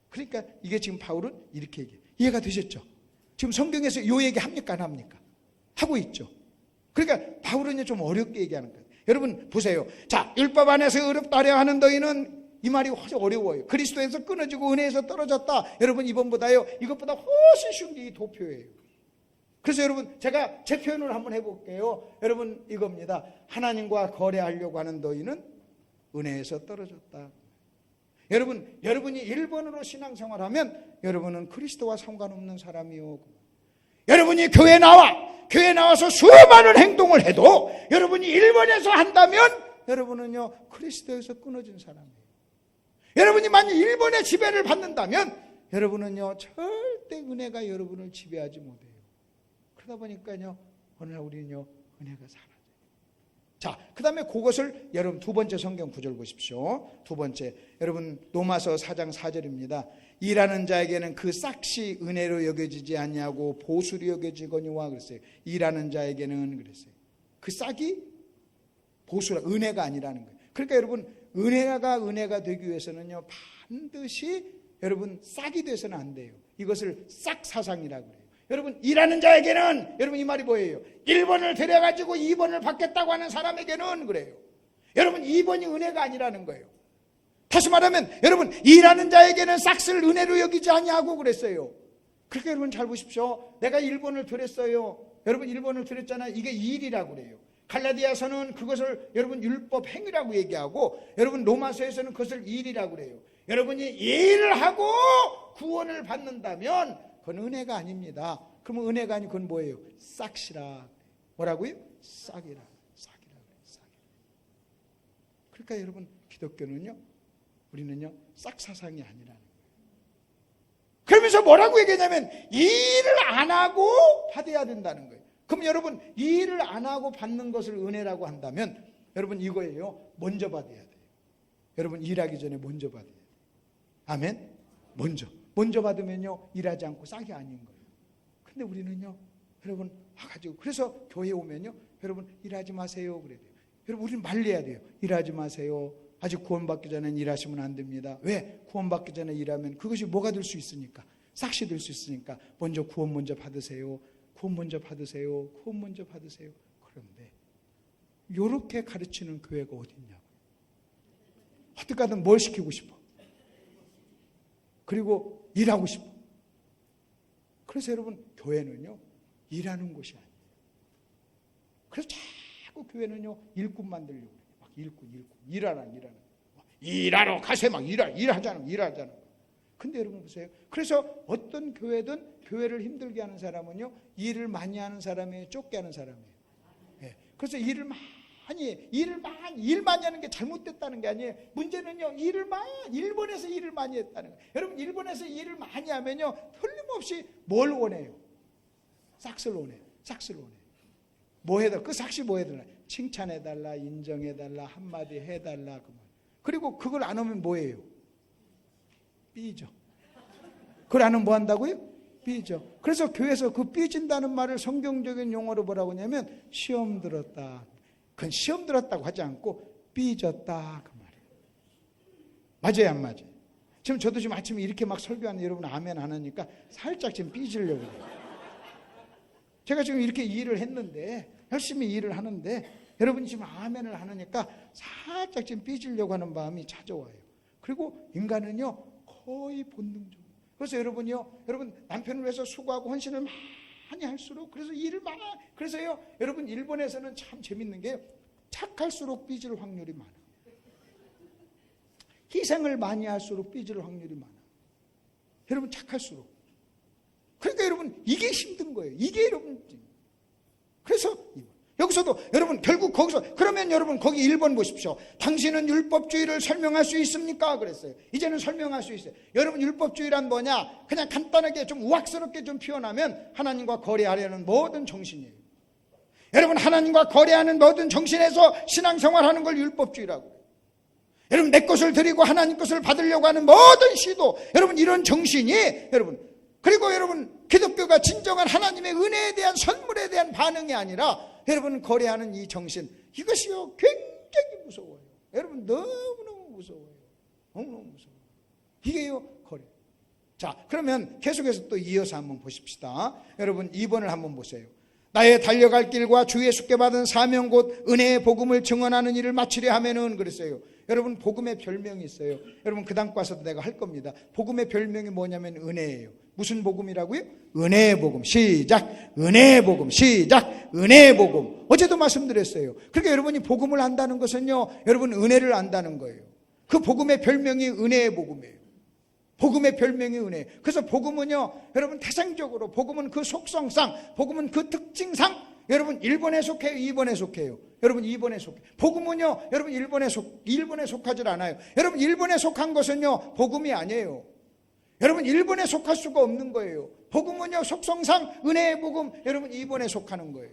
그러니까 이게 지금 바울은 이렇게 얘기해요. 이해가 되셨죠? 지금 성경에서 이 얘기 합니까 안 합니까? 하고 있죠. 그러니까 바울은 좀 어렵게 얘기하는 거예요. 여러분 보세요. 자, 율법 안에서 어렵다려 하는 너희는, 이 말이 훨씬 어려워요. 그리스도에서 끊어지고 은혜에서 떨어졌다. 여러분 이번보다요 이것보다 훨씬 쉬운 게 이 도표예요. 그래서 여러분 제가 제 표현을 한번 해볼게요. 여러분 이겁니다. 하나님과 거래하려고 하는 너희는 은혜에서 떨어졌다. 여러분이 1번으로 신앙생활하면 여러분은 그리스도와 상관없는 사람이요. 여러분이 교회에 나와서 수많은 행동을 해도 여러분이 1번에서 한다면 여러분은요 그리스도에서 끊어진 사람이에요. 여러분이 만약 1번의 지배를 받는다면 여러분은요 절대 은혜가 여러분을 지배하지 못해요. 그러다 보니까요 어느 날 우리는요 은혜가 사라져요. 자, 그 다음에 그것을 여러분 두 번째 성경 구절 보십시오. 두 번째, 여러분 로마서 4장 4절입니다. 일하는 자에게는 그 싹이 은혜로 여겨지지 않냐고 보수로 여겨지거니와 그랬어요. 일하는 자에게는 그랬어요. 그 싹이 보수라, 은혜가 아니라는 거예요. 그러니까 여러분 은혜가 되기 위해서는요 반드시 여러분 싹이 돼서는 안 돼요. 이것을 싹 사상이라고 그래요. 여러분 일하는 자에게는, 여러분 이 말이 뭐예요? 1번을 데려가지고 2번을 받겠다고 하는 사람에게는 그래요. 여러분 2번이 은혜가 아니라는 거예요. 다시 말하면 여러분 일하는 자에게는 싹을 은혜로 여기지 아니하고 그랬어요. 그러니까 여러분 잘 보십시오. 내가 1번을 드렸어요. 여러분 1번을 드렸잖아요. 이게 일이라고 그래요. 갈라디아서는 그것을 여러분 율법 행위라고 얘기하고, 여러분 로마서에서는 그것을 일이라고 그래요. 여러분이 일을 하고 구원을 받는다면 그건 은혜가 아닙니다. 그러면 은혜가 아니고 그건 뭐예요? 싹이라. 뭐라고요? 싹이라. 그러니까 여러분 기독교는요 우리는요 싹 사상이 아니라는 거예요. 그러면서 뭐라고 얘기하냐면 일을 안 하고 받아야 된다는 거예요. 그럼 여러분 일을 안 하고 받는 것을 은혜라고 한다면 여러분 이거예요. 먼저 받아야 돼요. 여러분 일하기 전에 먼저 받아야 돼요. 아멘? 먼저 받으면요 일하지 않고 싹이 아닌 거예요. 근데 우리는요 여러분 와가지고, 그래서 교회 오면요 여러분 일하지 마세요 그래야 돼요. 여러분 우리는 말려야 돼요. 일하지 마세요. 아직 구원받기 전엔 일하시면 안 됩니다. 왜? 구원받기 전에 일하면 그것이 뭐가 될 수 있으니까, 싹이 될 수 있으니까 먼저 구원 먼저 받으세요. 구원 먼저 받으세요. 구원 먼저 받으세요. 그런데 이렇게 가르치는 교회가 어디 있냐고요. 어떻게든 뭘 시키고 싶어. 그리고 일하고 싶어. 그래서 여러분 교회는요 일하는 곳이 아니에요. 그래서 자꾸 교회는요 일꾼 만들려고 해요. 막 일꾼 일하러 가세 막 일하잖아. 근데 여러분 보세요. 그래서 어떤 교회든 교회를 힘들게 하는 사람은요 일을 많이 하는 사람이에요, 좁게 하는 사람이에요. 네. 그래서 일 많이 하는 게 잘못됐다는 게 아니에요. 문제는요 일본에서 일을 많이 했다는 거예요. 여러분 일본에서 일을 많이 하면요 틀림없이 뭘 원해요? 싹을 원해요. 뭐 해달라? 그 싹이 뭐 해달라? 칭찬해달라, 인정해달라, 한마디 해달라. 그리고 그걸 안 하면 뭐예요? 삐져. 그걸 안 하면 뭐 한다고요? 삐져. 그래서 교회에서 그 삐진다는 말을 성경적인 용어로 뭐라고 하냐면 시험 들었다. 그건 시험 들었다고 하지 않고 삐졌다 그 말이에요. 맞아요 안 맞아요? 지금 저도 지금 아침에 이렇게 막 설교하는 여러분 아멘 안 하니까 살짝 지금 삐지려고 해요. 제가 지금 이렇게 일을 했는데 열심히 일을 하는데 여러분 지금 아멘을 하니까 살짝 지금 삐지려고 하는 마음이 찾아와요. 그리고 인간은요 거의 본능적으로. 그래서 여러분요, 여러분 남편을 위해서 수고하고 헌신을 많이 할수록, 그래서 일을 많이, 그래서요 여러분 일본에서는 참 재밌는 게 착할수록 삐질 확률이 많아. 희생을 많이 할수록 삐질 확률이 많아. 여러분 착할수록. 그러니까 여러분 이게 힘든 거예요. 이게 여러분. 그래서 여기서도 여러분 결국 거기서, 그러면 여러분 거기 1번 보십시오. 당신은 율법주의를 설명할 수 있습니까? 그랬어요. 이제는 설명할 수 있어요. 여러분 율법주의란 뭐냐? 그냥 간단하게 좀 우악스럽게 좀 표현하면 하나님과 거래하려는 모든 정신이에요. 여러분 하나님과 거래하는 모든 정신에서 신앙생활하는 걸 율법주의라고 해요. 여러분 내 것을 드리고 하나님 것을 받으려고 하는 모든 시도, 여러분 이런 정신이 여러분, 그리고 여러분 기독교가 진정한 하나님의 은혜에 대한 선물에 대한 반응이 아니라 여러분 거래하는 이 정신, 이것이요 굉장히 무서워요. 여러분 너무너무 무서워요. 너무너무 무서워요. 이게요 거래. 자, 그러면 계속해서 또 이어서 한번 보십시다. 여러분 2번을 한번 보세요. 나의 달려갈 길과 주의 суд게 받은 사명 곧 은혜의 복음을 증언하는 일을 마치려 하면은, 그랬어요. 여러분 복음의 별명이 있어요. 여러분 그 다음 과서도 내가 할 겁니다. 복음의 별명이 뭐냐면 은혜예요. 무슨 복음이라고요? 은혜의 복음. 시작. 은혜의 복음. 시작. 은혜의 복음. 어제도 말씀드렸어요. 그러니까 여러분이 복음을 안다는 것은요, 여러분 은혜를 안다는 거예요. 그 복음의 별명이 은혜의 복음이에요. 복음의 별명이 은혜. 그래서 복음은요, 여러분 태생적으로, 복음은 그 속성상, 복음은 그 특징상, 여러분 1번에 속해요, 2번에 속해요. 여러분 2번에 속해요. 복음은요, 여러분 1번에 속하질 않아요. 여러분 1번에 속한 것은요, 복음이 아니에요. 여러분 1번에 속할 수가 없는 거예요. 복음은요, 속성상 은혜의 복음, 여러분 2번에 속하는 거예요.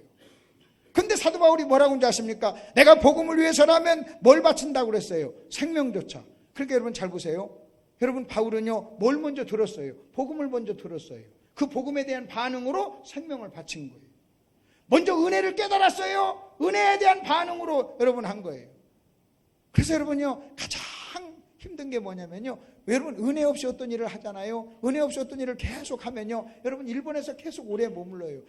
근데 사도 바울이 뭐라고 하는지 아십니까? 내가 복음을 위해서라면 뭘 바친다고 그랬어요? 생명조차. 그러니까 여러분 잘 보세요. 여러분 바울은요 뭘 먼저 들었어요? 복음을 먼저 들었어요. 그 복음에 대한 반응으로 생명을 바친 거예요. 먼저 은혜를 깨달았어요. 은혜에 대한 반응으로 여러분 한 거예요. 그래서 여러분요 가장 힘든 게 뭐냐면요, 여러분 은혜 없이 어떤 일을 하잖아요. 은혜 없이 어떤 일을 계속 하면요, 여러분 일본에서 계속 오래 머물러요.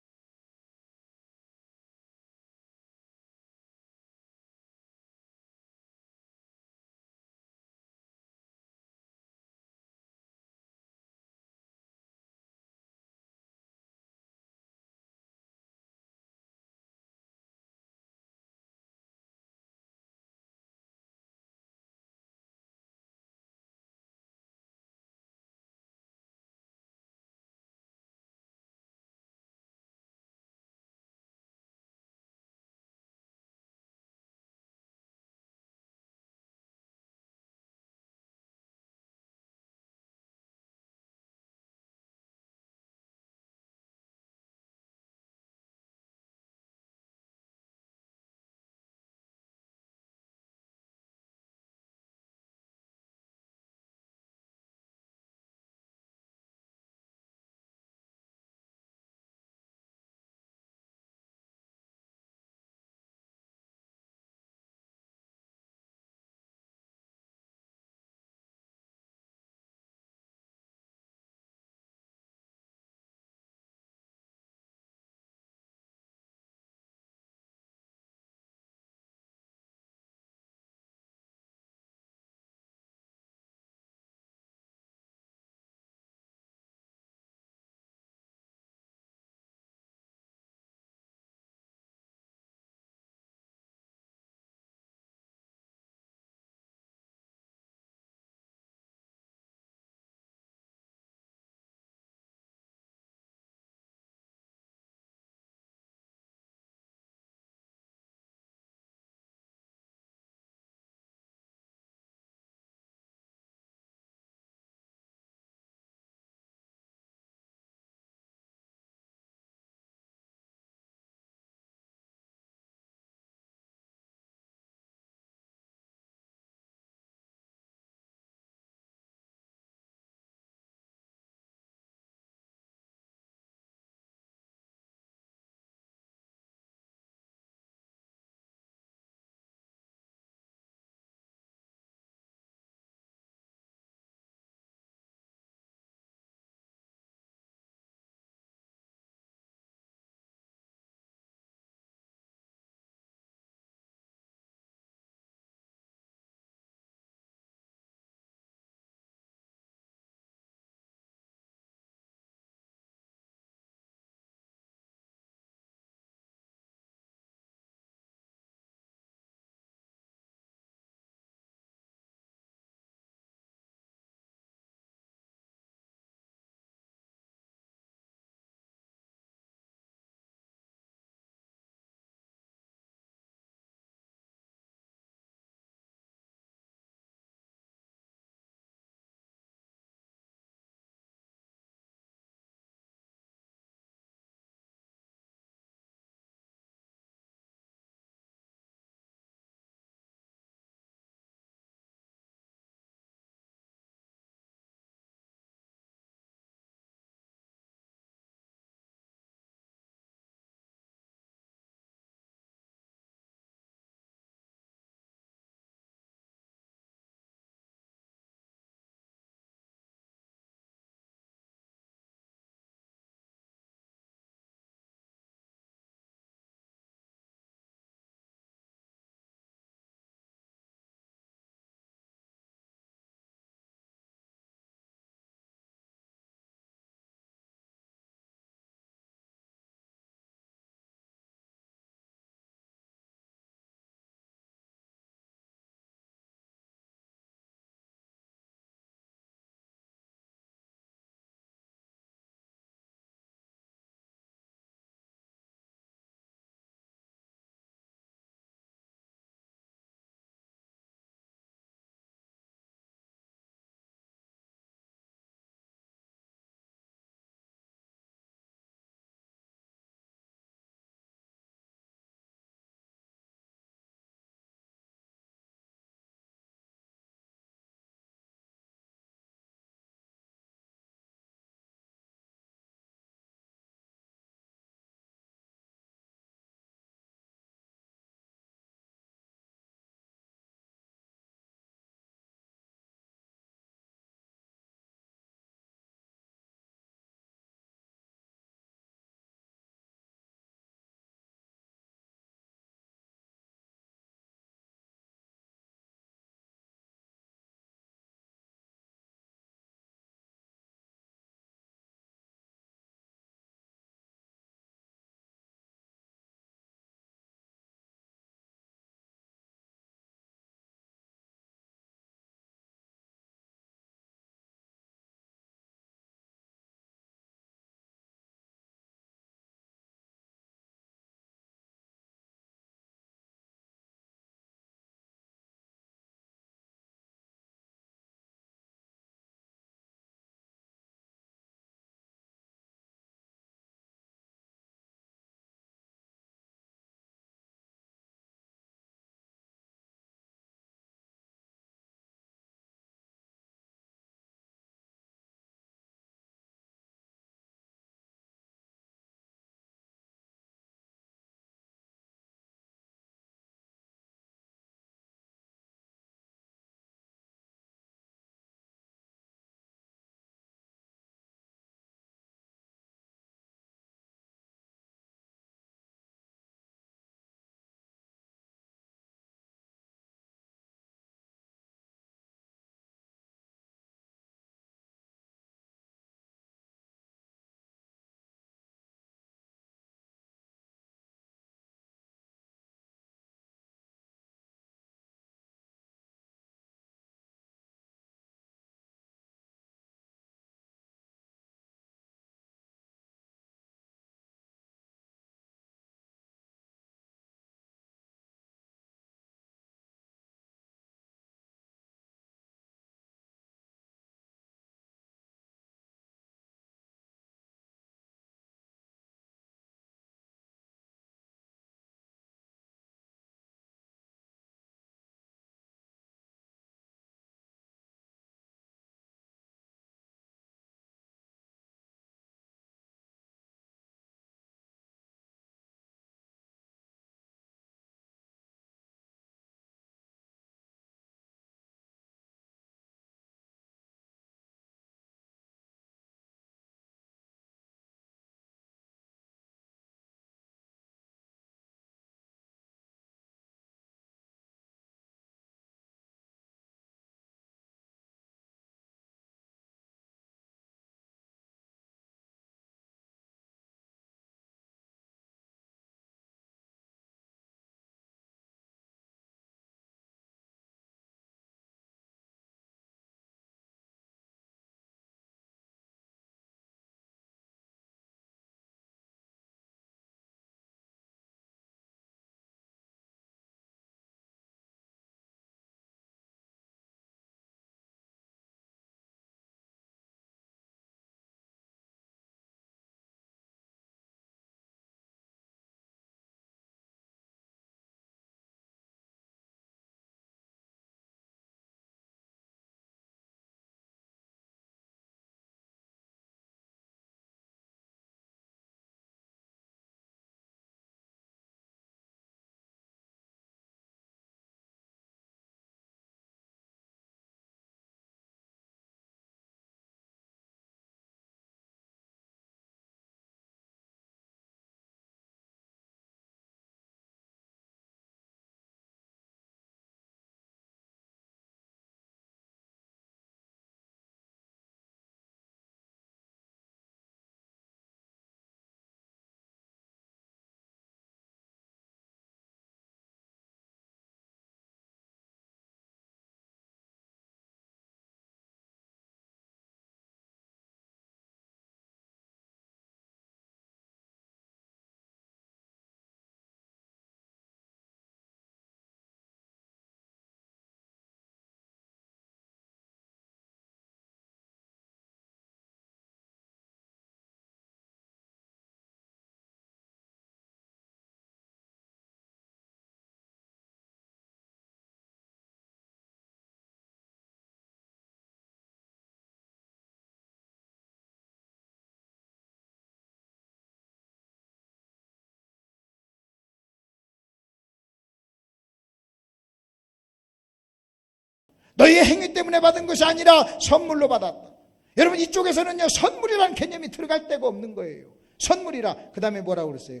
너희의 행위 때문에 받은 것이 아니라 선물로 받았다. 여러분 이쪽에서는요 선물이라는 개념이 들어갈 데가 없는 거예요. 선물이라. 그 다음에 뭐라고 그랬어요?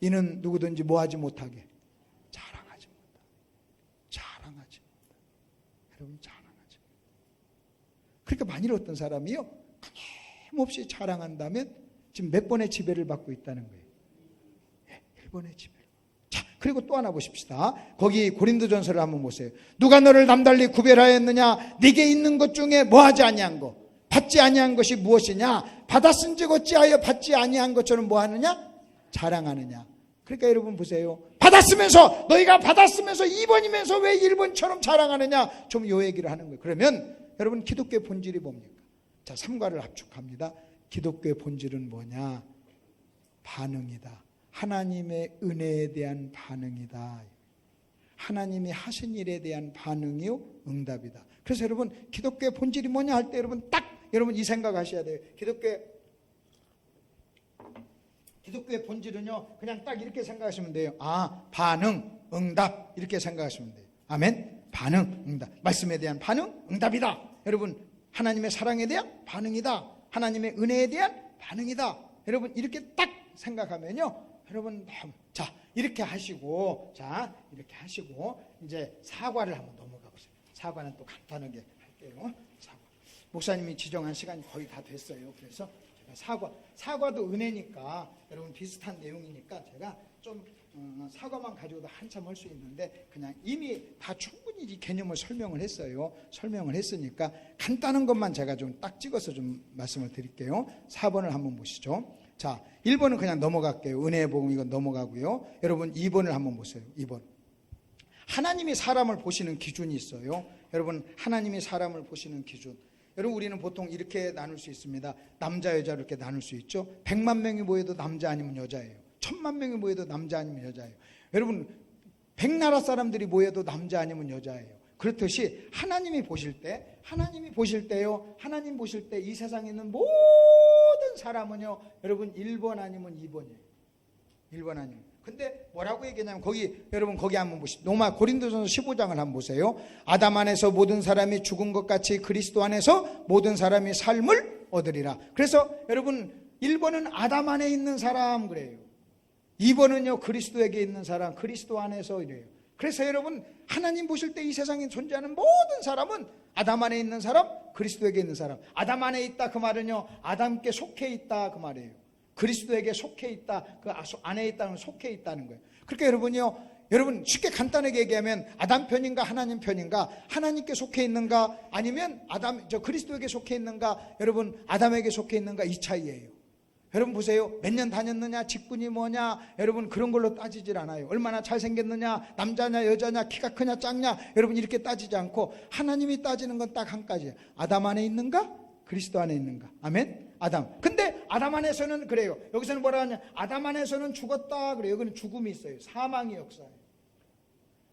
이는 누구든지 뭐하지 못하게 자랑하지 못한다. 자랑하지 못한다. 여러분 자랑하지 못한다. 그러니까 만일 어떤 사람이요 끊임없이 자랑한다면 지금 몇 번의 지배를 받고 있다는 거예요. 1번의 지배. 자, 그리고 또 하나 보십시다. 거기 고린도전서를 한번 보세요. 누가 너를 남달리 구별하였느냐? 네게 있는 것 중에 뭐하지 아니한 것, 받지 아니한 것이 무엇이냐? 받았은즉 어찌하여 받지 아니한 것처럼 뭐하느냐? 자랑하느냐? 그러니까 여러분 보세요. 받았으면서, 너희가 받았으면서 2번이면서 왜 1번처럼 자랑하느냐? 좀 요 얘기를 하는 거예요. 그러면 여러분 기독교의 본질이 뭡니까? 자, 3과를 압축합니다. 기독교의 본질은 뭐냐? 반응이다. 하나님의 은혜에 대한 반응이다. 하나님이 하신 일에 대한 반응이요 응답이다. 그래서 여러분 기독교의 본질이 뭐냐 할 때 여러분 딱 여러분 이 생각하셔야 돼요. 기독교의 본질은요 그냥 딱 이렇게 생각하시면 돼요. 아, 반응, 응답 이렇게 생각하시면 돼요. 아멘. 반응, 응답. 말씀에 대한 반응, 응답이다. 여러분 하나님의 사랑에 대한 반응이다. 하나님의 은혜에 대한 반응이다. 여러분 이렇게 딱 생각하면요 여러분 자 이렇게 하시고 이제 사과를 한번 넘어가 보세요. 사과는 또 간단하게 할게요. 사과. 목사님이 지정한 시간이 거의 다 됐어요. 그래서 제가 사과도 은혜니까 여러분 비슷한 내용이니까 제가 좀 사과만 가지고도 한참 할 수 있는데 그냥 이미 다 충분히 이 개념을 설명을 했어요. 설명을 했으니까 간단한 것만 제가 좀 딱 찍어서 좀 말씀을 드릴게요. 4번을 한번 보시죠. 자, 1번은 그냥 넘어갈게요. 은혜의 복음 이건 넘어가고요. 여러분 2번을 한번 보세요. 2번. 하나님이 사람을 보시는 기준이 있어요. 여러분 하나님이 사람을 보시는 기준. 여러분 우리는 보통 이렇게 나눌 수 있습니다. 남자 여자로 이렇게 나눌 수 있죠. 100만 명이 모여도 남자 아니면 여자예요. 1000만 명이 모여도 남자 아니면 여자예요. 여러분 100나라 사람들이 모여도 남자 아니면 여자예요. 그렇듯이 하나님 보실 때요. 하나님 보실 때 이 세상에 있는 모든 사람은요. 여러분 1번 아니면 2번이에요. 1번 아니면. 근데 뭐라고 얘기하냐면 여러분 거기 한번 보시죠. 고린도전서 15장을 한번 보세요. 아담 안에서 모든 사람이 죽은 것 같이 그리스도 안에서 모든 사람이 삶을 얻으리라. 그래서 여러분 1번은 아담 안에 있는 사람 그래요. 2번은요 그리스도에게 있는 사람, 그리스도 안에서 이래요. 그래서 여러분 하나님 보실 때 이 세상에 존재하는 모든 사람은 아담 안에 있는 사람, 그리스도에게 있는 사람. 아담 안에 있다 그 말은요 아담께 속해 있다 그 말이에요. 그리스도에게 속해 있다, 그 안에 있다는 속해 있다는 거예요. 그러니까 여러분 쉽게 간단하게 얘기하면 아담 편인가 하나님 편인가, 하나님께 속해 있는가 아니면 그리스도에게 속해 있는가, 여러분 아담에게 속해 있는가 이 차이예요. 여러분 보세요. 몇 년 다녔느냐, 직분이 뭐냐, 여러분 그런 걸로 따지질 않아요. 얼마나 잘생겼느냐, 남자냐 여자냐, 키가 크냐 작냐, 여러분 이렇게 따지지 않고 하나님이 따지는 건 딱 한 가지예요. 아담 안에 있는가, 그리스도 안에 있는가. 아멘. 아담. 근데 아담 안에서는 그래요. 여기서는 뭐라 하냐, 아담 안에서는 죽었다 그래요. 여기는 죽음이 있어요. 사망의 역사예요.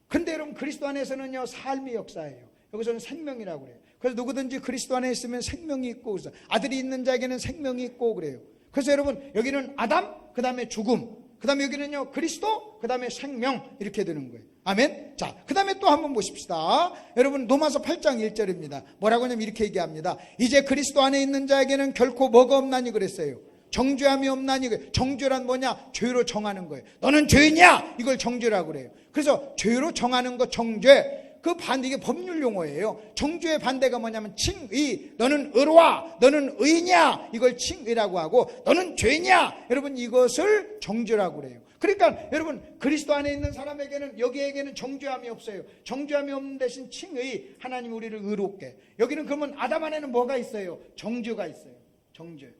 근데 여러분 그리스도 안에서는요 삶의 역사예요. 여기서는 생명이라고 그래요. 그래서 누구든지 그리스도 안에 있으면 생명이 있고, 그래서 아들이 있는 자에게는 생명이 있고 그래요. 그래서 여러분 여기는 아담, 그 다음에 죽음, 그 다음에 여기는요 그리스도, 그 다음에 생명 이렇게 되는 거예요. 아멘. 자, 그 다음에 또 한번 보십시다. 여러분 로마서 8장 1절입니다. 뭐라고 하냐면 이렇게 얘기합니다. 이제 그리스도 안에 있는 자에게는 결코 뭐가 없나니 그랬어요. 정죄함이 없나니. 정죄란 뭐냐? 죄로 정하는 거예요. 너는 죄냐? 이걸 정죄라고 그래요. 그래서 죄로 정하는 거 정죄. 그 반대, 이게 법률 용어예요. 정죄의 반대가 뭐냐면 칭의. 너는 의로와, 너는 의냐? 이걸 칭의라고 하고, 너는 죄냐? 여러분 이것을 정죄라고 그래요. 그러니까 여러분 그리스도 안에 있는 사람에게는, 여기에게는 정죄함이 없어요. 정죄함이 없는 대신 칭의, 하나님 우리를 의롭게. 여기는 그러면 아담 안에는 뭐가 있어요? 정죄가 있어요. 정죄.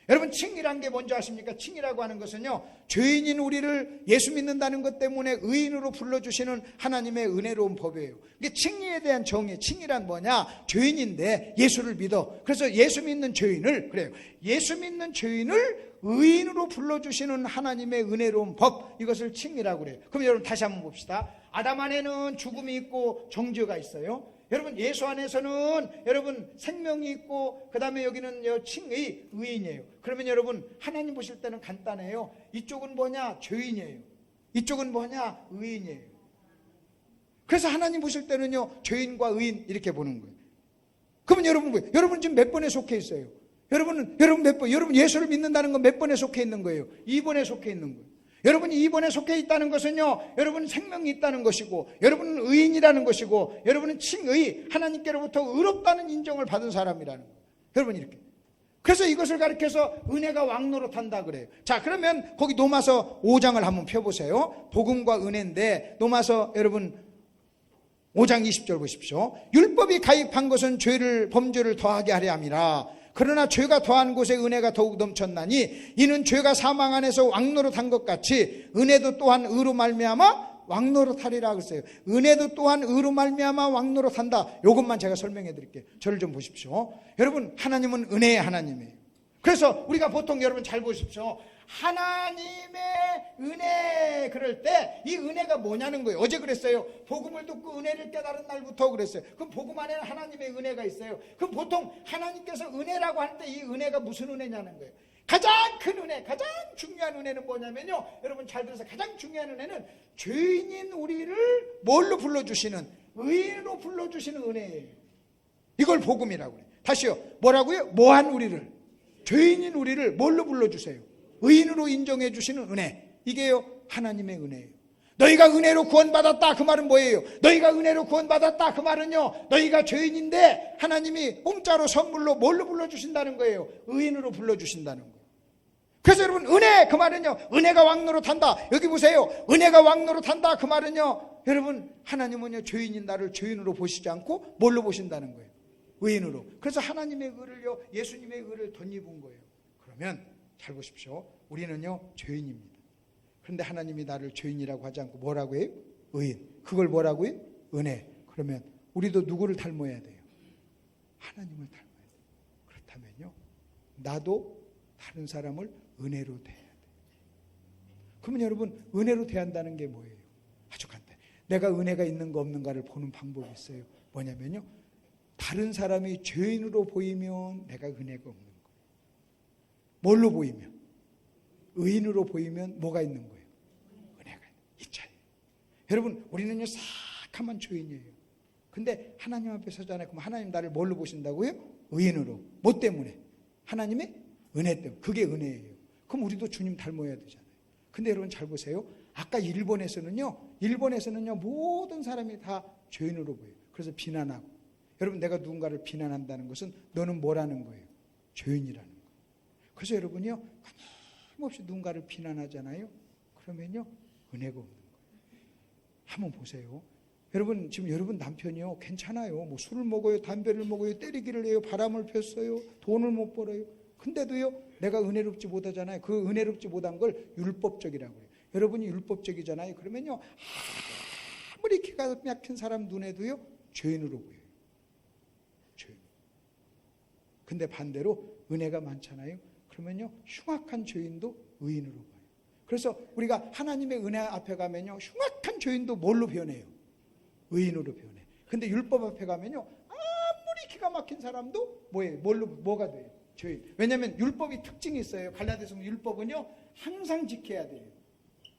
여러분 칭이란 게 뭔지 아십니까? 칭이라고 하는 것은요 죄인인 우리를 예수 믿는다는 것 때문에 의인으로 불러주시는 하나님의 은혜로운 법이에요. 이게 칭의에 대한 정의. 칭이란 뭐냐? 죄인인데 예수를 믿어. 그래서 예수 믿는 죄인을, 그래요, 예수 믿는 죄인을 의인으로 불러주시는 하나님의 은혜로운 법, 이것을 칭이라고 그래요. 그럼 여러분 다시 한번 봅시다. 아담 안에는 죽음이 있고 정죄가 있어요. 여러분 예수 안에서는 여러분 생명이 있고, 그 다음에 여기는 칭의, 의인이에요. 그러면 여러분 하나님 보실 때는 간단해요. 이쪽은 뭐냐? 죄인이에요. 이쪽은 뭐냐? 의인이에요. 그래서 하나님 보실 때는요, 죄인과 의인 이렇게 보는 거예요. 그러면 여러분 지금 몇 번에 속해 있어요? 여러분 몇 번, 여러분 예수를 믿는다는 건 몇 번에 속해 있는 거예요? 2번에 속해 있는 거예요. 여러분이 2번에 속해 있다는 것은요, 여러분은 생명이 있다는 것이고, 여러분은 의인이라는 것이고, 여러분은 칭의, 하나님께로부터 의롭다는 인정을 받은 사람이라는 거예요. 여러분 이렇게. 그래서 이것을 가리켜서 은혜가 왕노릇한다 그래요. 자, 그러면 거기 로마서 5장을 한번 펴보세요. 복음과 은혜인데, 로마서 여러분 5장 20절 보십시오. 율법이 가입한 것은 범죄를 더하게 하려 함이라. 그러나 죄가 더한 곳에 은혜가 더욱 넘쳤나니 이는 죄가 사망 안에서 왕노릇한 것 같이 은혜도 또한 의로 말미암아 왕노릇하리라 그랬어요. 은혜도 또한 의로 말미암아 왕노릇한다. 이것만 제가 설명해 드릴게요. 저를 좀 보십시오. 여러분, 하나님은 은혜의 하나님이에요. 그래서 우리가 보통 여러분 잘 보십시오. 하나님의 은혜 그럴 때 이 은혜가 뭐냐는 거예요. 어제 그랬어요. 복음을 듣고 은혜를 깨달은 날부터 그랬어요. 그럼 복음 안에는 하나님의 은혜가 있어요. 그럼 보통 하나님께서 은혜라고 할 때 이 은혜가 무슨 은혜냐는 거예요. 가장 큰 은혜, 가장 중요한 은혜는 뭐냐면요, 여러분 잘 들어서, 가장 중요한 은혜는 죄인인 우리를 뭘로 불러주시는, 의인으로 불러주시는 은혜예요. 이걸 복음이라고 해요. 다시요, 뭐라고요? 뭐한 우리를, 죄인인 우리를 뭘로 불러주세요? 의인으로 인정해 주시는 은혜. 이게요, 하나님의 은혜예요. 너희가 은혜로 구원받았다, 그 말은 뭐예요? 너희가 은혜로 구원받았다, 그 말은요, 너희가 죄인인데 하나님이 공짜로 선물로 뭘로 불러주신다는 거예요? 의인으로 불러주신다는 거예요. 그래서 여러분, 은혜 그 말은요, 은혜가 왕노릇한다. 여기 보세요. 은혜가 왕노릇한다 그 말은요, 여러분, 하나님은요, 죄인인 나를 죄인으로 보시지 않고 뭘로 보신다는 거예요? 의인으로. 그래서 하나님의 의를요, 예수님의 의를 덧입은 거예요. 그러면 잘 보십시오. 우리는요, 죄인입니다. 그런데 하나님이 나를 죄인이라고 하지 않고 뭐라고 해요? 의인. 그걸 뭐라고 해요? 은혜. 그러면 우리도 누구를 닮아야 돼요? 하나님을 닮아야 돼요. 그렇다면요, 나도 다른 사람을 은혜로 대해야 돼요. 그러면 여러분, 은혜로 대한다는 게 뭐예요? 아주 간단해요. 내가 은혜가 있는가 없는가를 보는 방법이 있어요. 뭐냐면요, 다른 사람이 죄인으로 보이면 내가 은혜가 없는 거예요. 뭘로 보이면? 의인으로 보이면 뭐가 있는 거예요? 은혜가 있잖아요. 여러분, 우리는요, 사악한 죄인이에요. 근데 하나님 앞에 서잖아요. 그럼 하나님 나를 뭘로 보신다고요? 의인으로. 뭐 때문에? 하나님의 은혜 때문에. 그게 은혜예요. 그럼 우리도 주님 닮아야 되잖아요. 근데 여러분 잘 보세요. 아까 일본에서는요, 모든 사람이 다 죄인으로 보여요. 그래서 비난하고. 여러분, 내가 누군가를 비난한다는 것은 너는 뭐라는 거예요? 죄인이라는 거예요. 그래서 여러분이요, 끊임없이 누군가를 비난하잖아요. 그러면요, 은혜가 없는 거예요. 한번 보세요. 여러분, 지금 여러분 남편이요, 괜찮아요. 뭐 술을 먹어요, 담배를 먹어요, 때리기를 해요, 바람을 폈어요, 돈을 못 벌어요. 근데도요, 내가 은혜롭지 못하잖아요. 그 은혜롭지 못한 걸 율법적이라고 해요. 여러분이 율법적이잖아요. 그러면요, 아무리 기가 막힌 사람 눈에도요, 죄인으로 보여요. 죄인. 근데 반대로 은혜가 많잖아요. 그러면요, 흉악한 죄인도 의인으로 봐요. 그래서 우리가 하나님의 은혜 앞에 가면요, 흉악한 죄인도 뭘로 변해요? 의인으로 변해. 근데 율법 앞에 가면요, 아무리 기가 막힌 사람도 뭐예요? 뭐가 돼요? 죄인. 왜냐하면 율법이 특징이 있어요. 갈라디아서 율법은요, 항상 지켜야 돼요.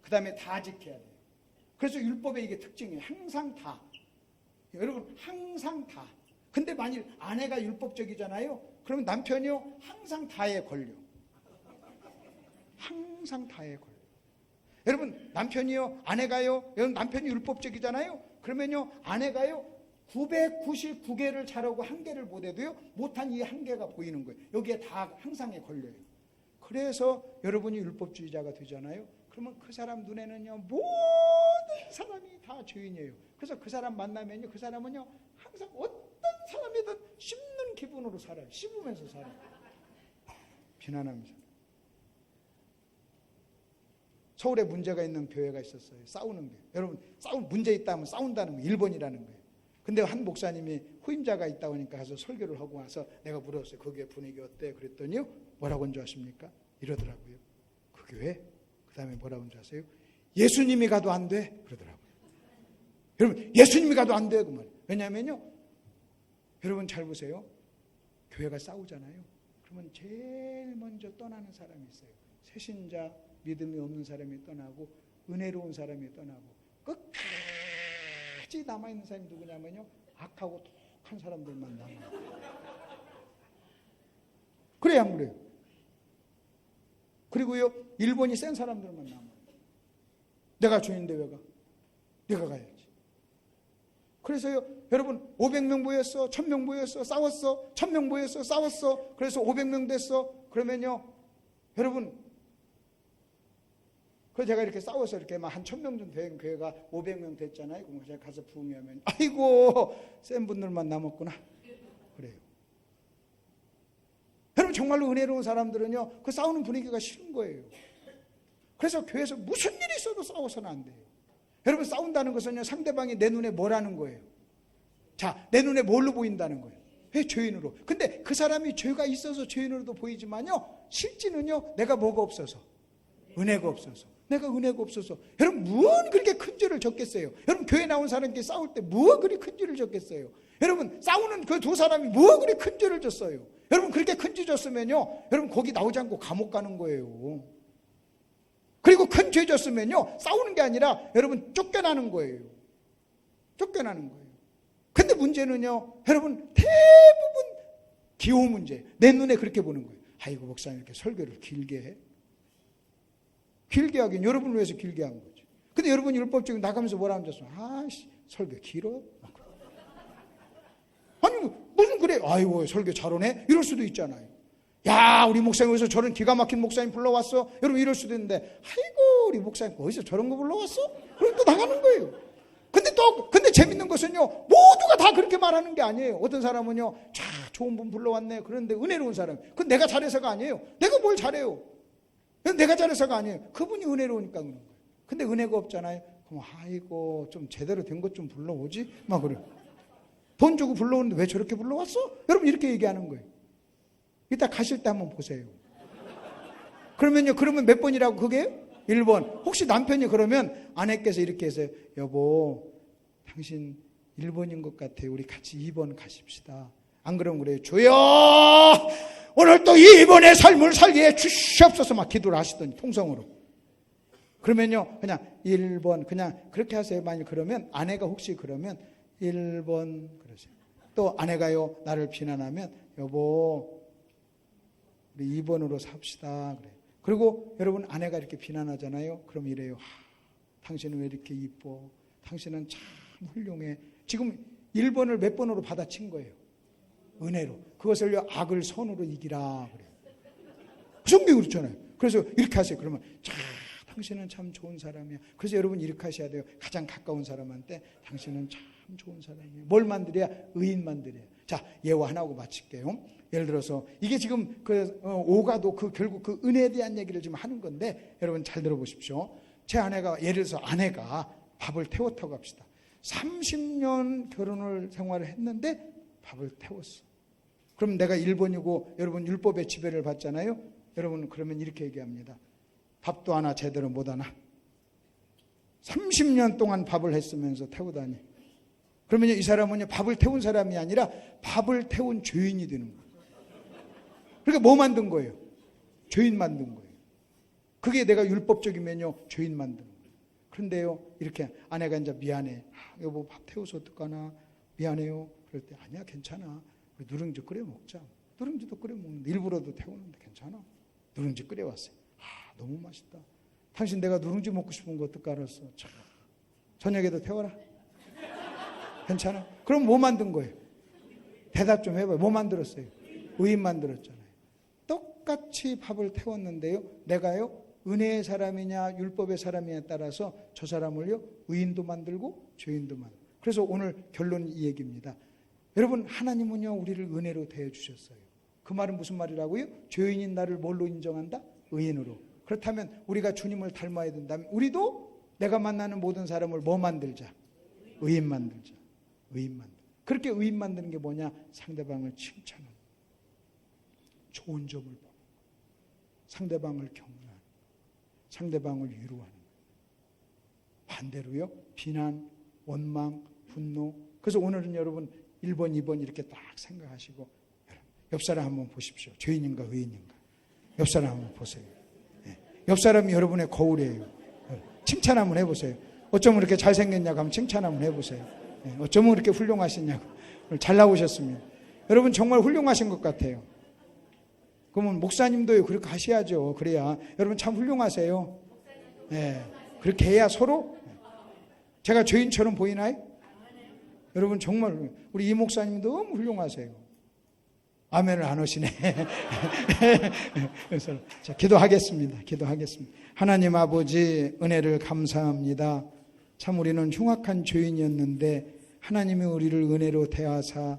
그 다음에 다 지켜야 돼요. 그래서 율법의 이게 특징이에요. 항상 다. 여러분, 항상 다. 근데 만일 아내가 율법적이잖아요. 그러면 남편이요, 항상 다에 걸려. 항상 다에 걸려. 여러분, 남편이요, 아내가요, 여러분 남편이 율법적이잖아요. 그러면요, 아내가요, 999개를 잘하고 한 개를 못해도요, 못한 이 한 개가 보이는 거예요. 여기에 다 항상에 걸려요. 그래서 여러분이 율법주의자가 되잖아요. 그러면 그 사람 눈에는요, 모든 사람이 다 죄인이에요. 그래서 그 사람 만나면요, 그 사람은요, 항상 어떤 사람이든 씹는 기분으로 살아요. 씹으면서 살아요. 비난하면서. 서울에 문제가 있는 교회가 있었어요. 싸우는 교회. 여러분, 문제 있다 하면 싸운다는 거예요. 1번이라는 거예요. 근데 한 목사님이 후임자가 있다고 하니까 가서 설교를 하고 와서 내가 물었어요. 그 교회 분위기 어때? 그랬더니요, 뭐라고 한 줄 아십니까? 이러더라고요. 그 교회? 그 다음에 뭐라고 한 줄 아세요? 예수님이 가도 안 돼. 그러더라고요. 여러분, 예수님이 가도 안 돼. 그 말. 왜냐하면요, 여러분 잘 보세요. 교회가 싸우잖아요. 그러면 제일 먼저 떠나는 사람이 있어요. 새신자, 믿음이 없는 사람이 떠나고 은혜로운 사람이 떠나고 끝까지 아직 남아있는 사람이 누구냐면요, 악하고 독한 사람들만 남아요. 그래요, 안 그래요? 그리고요, 일본이 센 사람들만 남아요. 내가 주인인데 왜 가? 내가 가야지. 그래서요, 여러분 500명 모였어, 1000명 모였어, 싸웠어, 1000명 모였어, 싸웠어. 그래서 500명 됐어. 그러면요, 여러분, 그래서 제가 이렇게 싸워서 이렇게 막 한 1000명 좀 된 교회가 500명 됐잖아요. 그럼 제가 가서 부흥하면, 아이고, 센 분들만 남았구나. 그래요. 여러분, 정말로 은혜로운 사람들은요, 그 싸우는 분위기가 싫은 거예요. 그래서 교회에서 무슨 일이 있어도 싸워서는 안 돼요. 여러분, 싸운다는 것은요, 상대방이 내 눈에 뭐라는 거예요? 자, 내 눈에 뭘로 보인다는 거예요? 왜? 죄인으로. 근데 그 사람이 죄가 있어서 죄인으로도 보이지만요, 실제는요, 내가 뭐가 없어서? 은혜가 없어서. 내가 은혜가 없어서. 여러분, 무언 그렇게 큰 죄를 졌겠어요? 여러분, 교회 나온 사람끼리 싸울 때 무엇 그리 큰 죄를 졌겠어요? 여러분, 싸우는 그 두 사람이 무엇 그리 큰 죄를 졌어요? 여러분, 그렇게 큰 죄 졌으면요, 여러분, 거기 나오지 않고 감옥 가는 거예요. 그리고 큰 죄 졌으면요, 싸우는 게 아니라 여러분, 쫓겨나는 거예요. 쫓겨나는 거예요. 근데 문제는요, 여러분, 대부분 기호 문제. 내 눈에 그렇게 보는 거예요. 아이고, 목사님 이렇게 설교를 길게 해. 길게 하긴 여러분을 위해서 길게 한 거죠. 근데 여러분 율법적으로 나가면서 뭐라 하면서, 아씨, 설교 길어? 아니, 무슨 그래? 아이고, 설교 잘하네? 이럴 수도 있잖아요. 야, 우리 목사님 어디서 저런 기가 막힌 목사님 불러왔어? 여러분 이럴 수도 있는데, 아이고, 우리 목사님 어디서 저런 거 불러왔어? 그럼 또 나가는 거예요. 근데 재밌는 것은요, 모두가 다 그렇게 말하는 게 아니에요. 어떤 사람은요, 자, 좋은 분 불러왔네. 그런데 은혜로운 사람. 그건 내가 잘해서가 아니에요. 내가 뭘 잘해요? 내가 잘해서가 아니에요. 그분이 은혜로우니까 그런 거예요. 근데 은혜가 없잖아요. 그럼 아이고, 좀 제대로 된 것 좀 불러오지? 막 그래요. 돈 주고 불러오는데 왜 저렇게 불러왔어? 여러분 이렇게 얘기하는 거예요. 이따 가실 때 한번 보세요. 그러면 몇 번이라고 그게? 1번. 혹시 남편이 그러면 아내께서 이렇게 해서, 여보, 당신 1번인 것 같아요. 우리 같이 2번 가십시다. 안 그러면 그래요. 주여, 오늘 또 2번의 삶을 살게 해 주시옵소서 막 기도를 하시더니 통성으로. 그러면요, 그냥 1번 그냥 그렇게 하세요. 만약 그러면 아내가 혹시 그러면 1번 그러세요. 또 아내가요, 나를 비난하면, 여보, 우리 2번으로 삽시다. 그래. 그리고 여러분, 아내가 이렇게 비난하잖아요. 그럼 이래요. 당신은 왜 이렇게 이뻐? 당신은 참 훌륭해. 지금 1번을 몇 번으로 받아친 거예요? 은혜로. 그것을요, 악을 선으로 이기라. 그래요. 성경이 그렇잖아요. 그래서 이렇게 하세요. 그러면, 자, 당신은 참 좋은 사람이야. 그래서 여러분 이렇게 하셔야 돼요. 가장 가까운 사람한테, 당신은 참 좋은 사람이에요. 뭘 만들어야? 의인 만들어야. 자, 예화 하나 하고 마칠게요. 예를 들어서 이게 지금 오가도 결국 그 은혜에 대한 얘기를 지금 하는 건데, 여러분 잘 들어보십시오. 제 아내가, 예를 들어서 아내가 밥을 태웠다고 합시다. 30년 결혼을 생활을 했는데 밥을 태웠어. 그럼 내가 1번이고 여러분 율법의 지배를 받잖아요. 여러분 그러면 이렇게 얘기합니다. 밥도 하나 제대로 못하나? 30년 동안 밥을 했으면서 태우다니. 그러면 이 사람은 밥을 태운 사람이 아니라 밥을 태운 죄인이 되는 거예요. 그러니까 뭐 만든 거예요? 죄인 만든 거예요. 그게 내가 율법적이면요, 죄인 만든 거예요. 그런데요, 이렇게 아내가 이제 미안해. 여보, 밥 태워서 어떡하나? 미안해요. 그럴 때, 아니야, 괜찮아. 우리 누룽지 끓여 먹자. 누룽지도 끓여 먹는데, 일부러도 태우는데 괜찮아. 누룽지 끓여왔어요. 너무 맛있다. 당신 내가 누룽지 먹고 싶은 거 어떡 알았어? 자, 저녁에도 태워라. 괜찮아? 그럼 뭐 만든 거예요? 대답 좀 해봐요. 뭐 만들었어요? 의인 만들었잖아요. 똑같이 밥을 태웠는데요, 내가요, 은혜의 사람이냐 율법의 사람이냐에 따라서 저 사람을요, 의인도 만들고 죄인도 만들고. 그래서 오늘 결론은 이 얘기입니다. 여러분, 하나님은요, 우리를 은혜로 대해주셨어요. 그 말은 무슨 말이라고요? 죄인인 나를 뭘로 인정한다? 의인으로. 그렇다면 우리가 주님을 닮아야 된다면 우리도 내가 만나는 모든 사람을 뭐 만들자? 의인 만들자. 의인 만들. 그렇게 의인 만드는 게 뭐냐? 상대방을 칭찬하는, 좋은 점을 보는, 상대방을 격려하는, 상대방을 위로하는. 반대로요, 비난, 원망, 분노. 그래서 오늘은 여러분 1번, 2번 이렇게 딱 생각하시고, 옆 사람 한번 보십시오. 죄인인가 의인인가? 옆 사람 한번 보세요. 옆 사람이 여러분의 거울이에요. 칭찬 한번 해보세요. 어쩜 이렇게 잘생겼냐고 하면 칭찬 한번 해보세요. 어쩌면 그렇게 훌륭하시냐고. 오늘 잘 나오셨습니다. 여러분 정말 훌륭하신 것 같아요. 그러면 목사님도 그렇게 하셔야죠. 그래야 여러분 참 훌륭하세요. 네. 그렇게 해야 서로. 제가 죄인처럼 보이나요? 여러분 정말 우리 이 목사님 너무 훌륭하세요. 아멘을 안 하시네. 그래서 자, 기도하겠습니다. 하나님 아버지 은혜를 감사합니다. 참 우리는 흉악한 죄인이었는데 하나님이 우리를 은혜로 대하사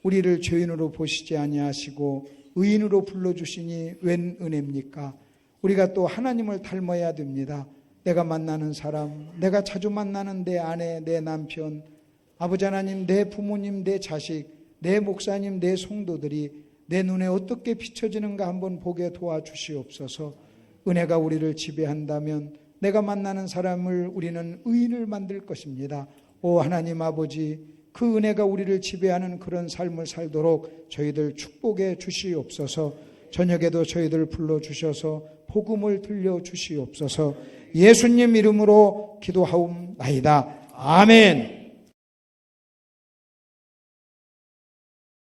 우리를 죄인으로 보시지 아니하시고 의인으로 불러주시니 웬 은혜입니까? 우리가 또 하나님을 닮아야 됩니다. 내가 만나는 사람, 내가 자주 만나는 내 아내, 내 남편, 아버지 하나님, 내 부모님, 내 자식, 내 목사님, 내 성도들이 내 눈에 어떻게 비춰지는가 한번 보게 도와주시옵소서. 은혜가 우리를 지배한다면 내가 만나는 사람을 우리는 의인을 만들 것입니다. 오 하나님 아버지, 그 은혜가 우리를 지배하는 그런 삶을 살도록 저희들 축복해 주시옵소서. 저녁에도 저희들 불러주셔서 복음을 들려주시옵소서. 예수님 이름으로 기도하옵나이다. 아멘.